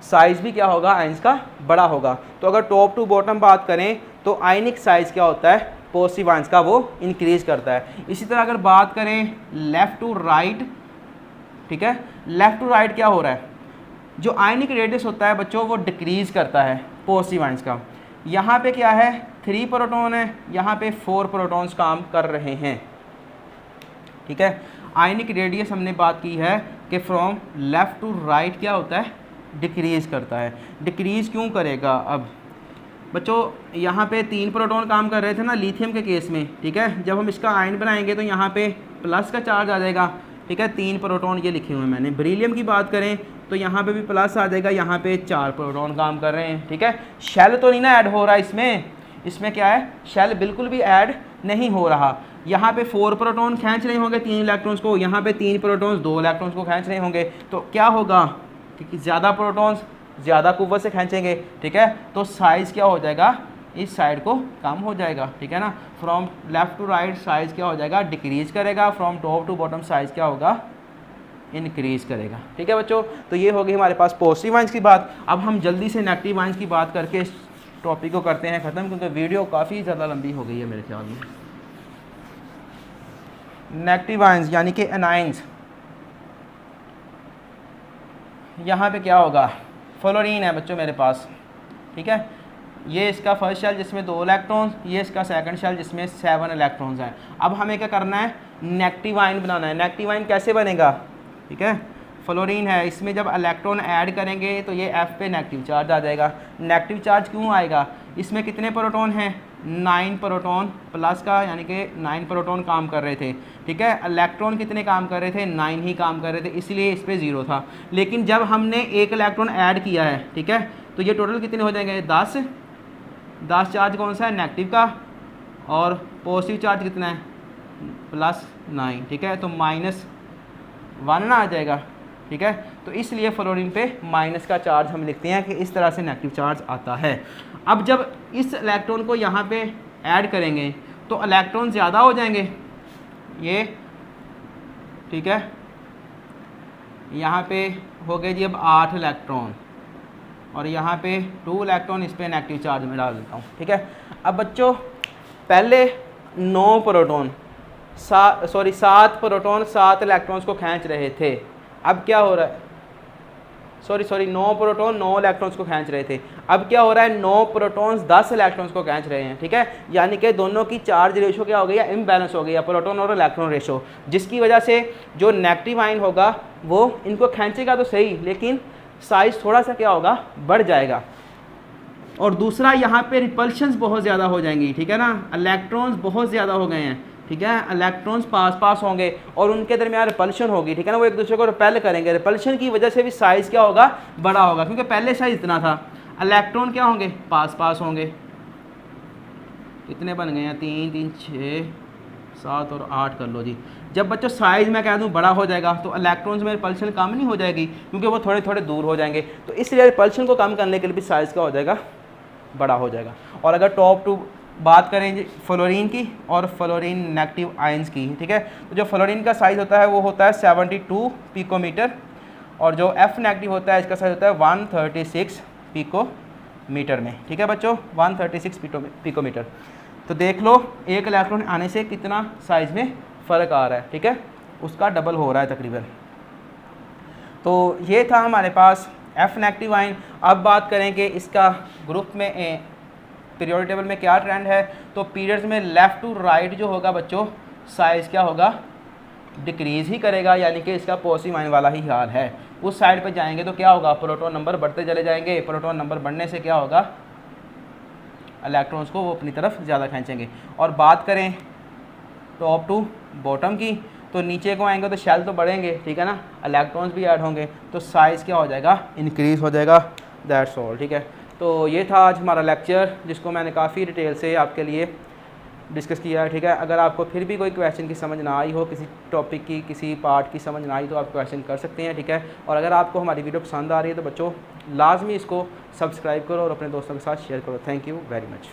साइज़ भी क्या होगा, आयंस का बड़ा होगा। तो अगर टॉप टू बॉटम बात करें तो आयनिक साइज़ क्या होता है, पॉजिटिव आयंस का वो इंक्रीज़ करता है। इसी तरह अगर बात करें लेफ़्ट टू राइट, ठीक है, लेफ़्ट टू राइट क्या हो रहा है, जो आयनिक रेडियस होता है बच्चों वो डिक्रीज़ करता है पॉजिटिव आयंस का। यहाँ पे क्या है, 3 प्रोटॉन है, यहाँ पे 4 प्रोटॉन्स काम कर रहे हैं, ठीक है। आयनिक रेडियस हमने बात की है कि फ्रॉम लेफ़्ट टू राइट क्या होता है, डिक्रीज़ करता है। डिक्रीज़ क्यों करेगा, अब बच्चों यहाँ पे 3 प्रोटॉन काम कर रहे थे ना लिथियम के केस में, ठीक है, जब हम इसका आयन बनाएंगे तो यहाँ पे प्लस का चार्ज आ जाएगा, ठीक है, 3 प्रोटॉन ये लिखे हुए हैं मैंने। बेरिलियम की बात करें तो यहाँ पे भी प्लस आ जाएगा, यहाँ पे 4 प्रोटॉन काम कर रहे हैं, ठीक है। शेल तो नहीं ना ऐड हो रहा इसमें, इसमें क्या है, शेल बिल्कुल भी ऐड नहीं हो रहा। यहाँ पे 4 प्रोटॉन खींच रहे होंगे 3 इलेक्ट्रॉन्स को, यहाँ पे 3 प्रोटॉन्स 2 इलेक्ट्रॉन्स को खींच रहे होंगे, तो क्या होगा, क्योंकि ज़्यादा प्रोटॉन्स ज़्यादा कुव्वत से खींचेंगे, ठीक है, तो साइज़ क्या हो जाएगा, इस साइड को कम हो जाएगा, ठीक है ना। From left to right size क्या हो जाएगा, डिक्रीज़ करेगा, from top to bottom size क्या होगा, इंक्रीज़ करेगा, ठीक है बच्चों। तो ये हो गई हमारे पास पॉजिटिव आयंस की बात। अब हम जल्दी से नेगेटिव आयंस की बात करके इस टॉपिक को करते हैं ख़त्म, क्योंकि वीडियो काफ़ी ज़्यादा लंबी हो गई है मेरे ख्याल में। नेगेटिव आयंस यानी कि एनायंस, यहाँ पे क्या होगा, फ्लोरीन है बच्चों मेरे पास, ठीक है, ये इसका फर्स्ट शेल जिसमें 2 इलेक्ट्रॉन्स, ये इसका सेकंड शेल जिसमें 7 इलेक्ट्रॉन्स हैं। अब हमें क्या करना है, नेगेटिव आयन बनाना है। नेगेटिव आयन कैसे बनेगा, ठीक है, फ्लोरीन है, इसमें जब इलेक्ट्रॉन ऐड करेंगे तो ये F पे नेगेटिव चार्ज आ जाएगा। नेगेटिव चार्ज क्यों आएगा, इसमें कितने प्रोटॉन हैं, 9 प्रोटॉन प्लस का, यानी कि 9 प्रोटॉन काम कर रहे थे, ठीक है। इलेक्ट्रॉन कितने काम कर रहे थे, 9 ही काम कर रहे थे, इसलिए इस पर 0 था। लेकिन जब हमने एक इलेक्ट्रॉन ऐड किया है, ठीक है, तो ये टोटल कितने हो जाएंगे, 10 चार्ज कौन सा है, नेगेटिव का, और पॉजिटिव चार्ज कितना है, +9, ठीक है, तो -1 ना आ जाएगा, ठीक है। तो इसलिए फ्लोरीन पे माइनस का चार्ज हम लिखते हैं कि इस तरह से नेगेटिव चार्ज आता है। अब जब इस इलेक्ट्रॉन को यहाँ पे ऐड करेंगे तो इलेक्ट्रॉन ज़्यादा हो जाएंगे, ये, ठीक है, यहाँ पे हो गए जी अब 8 इलेक्ट्रॉन, और यहाँ पे 2 इलेक्ट्रॉन, इस पर नेगेटिव चार्ज में डाल देता हूँ, ठीक है। अब बच्चों पहले 9 प्रोटॉन 7 प्रोटॉन 7 इलेक्ट्रॉन्स को खींच रहे थे, अब क्या हो रहा है, 9 प्रोटॉन 9 इलेक्ट्रॉन्स को खींच रहे थे, अब क्या हो रहा है, 9 प्रोटॉन्स 10 इलेक्ट्रॉन्स को खींच रहे हैं, ठीक है। यानी कि दोनों की चार्ज रेशो क्या हो गई है, इम्बैलेंस हो गई है, प्रोटॉन और इलेक्ट्रॉन रेशो, जिसकी वजह से जो नेगेटिव आयन होगा वो इनको खींचेगा तो सही, लेकिन साइज़ थोड़ा सा क्या होगा, बढ़ जाएगा। और दूसरा यहाँ पे रिपल्शंस बहुत ज़्यादा हो जाएंगी, ठीक है ना, इलेक्ट्रॉन्स बहुत ज़्यादा हो गए हैं, ठीक है, इलेक्ट्रॉन्स पास पास होंगे और उनके दरमियान रिपल्शन होगी, ठीक है ना, वो एक दूसरे को रिपेल करेंगे, रिपल्शन की वजह से भी साइज़ क्या होगा, बड़ा होगा, क्योंकि पहले साइज़ इतना था। इलेक्ट्रॉन क्या होंगे, पास पास होंगे, कितने बन गए हैं, 3 3 6 7 और 8 कर लो जी। जब बच्चों साइज़ मैं कह दूँ बड़ा हो जाएगा तो इलेक्ट्रॉन्स में रिपल्शन कम नहीं हो जाएगी, क्योंकि वो थोड़े थोड़े दूर हो जाएंगे, तो इसलिए रिपल्शन को कम करने के लिए भी साइज़ क्या हो जाएगा, बड़ा हो जाएगा। और अगर टॉप टू बात करें जी फ्लोरीन की और फ्लोरीन नेगेटिव आयंस की, ठीक है, तो जो फ्लोरीन का साइज़ होता है वो होता है 72 पिकोमीटर, और जो F नेगेटिव होता है इसका साइज़ होता है 136 पिकोमीटर में, ठीक है बच्चों, 136 पिकोमीटर। तो देख लो एक इलेक्ट्रॉन आने से कितना साइज़ में फ़र्क आ रहा है, ठीक है, उसका डबल हो रहा है तकरीबन। तो ये था हमारे पास F नेगेटिव आयन। अब बात करें कि इसका ग्रुप में पीरियोडिक टेबल में क्या ट्रेंड है, तो पीरियड्स में लेफ़्ट टू राइट जो होगा बच्चों साइज़ क्या होगा, डिक्रीज़ ही करेगा, यानी कि इसका पॉजिटिव आयन वाला ही हाल है। उस साइड पे जाएंगे तो क्या होगा, प्रोटॉन नंबर बढ़ते चले जाएंगे, प्रोटॉन नंबर बढ़ने से क्या होगा, इलेक्ट्रॉन्स को वो अपनी तरफ ज़्यादा खींचेंगे। और बात करें टॉप टू बॉटम की, तो नीचे को आएंगे तो शेल तो बढ़ेंगे, ठीक है ना, इलेक्ट्रॉन्स भी ऐड होंगे, तो साइज़ क्या हो जाएगा, इंक्रीज़ हो जाएगा, दैट्स ऑल, ठीक है। तो ये था आज हमारा लेक्चर, जिसको मैंने काफ़ी डिटेल से आपके लिए डिस्कस किया है, ठीक है। अगर आपको फिर भी कोई क्वेश्चन की समझ ना आई हो, किसी टॉपिक की किसी पार्ट की समझ ना आई, तो आप क्वेश्चन कर सकते हैं, ठीक है। और अगर आपको हमारी वीडियो पसंद आ रही है तो बच्चों लाजमी इसको सब्सक्राइब करो और अपने दोस्तों के साथ शेयर करो। Thank you very much.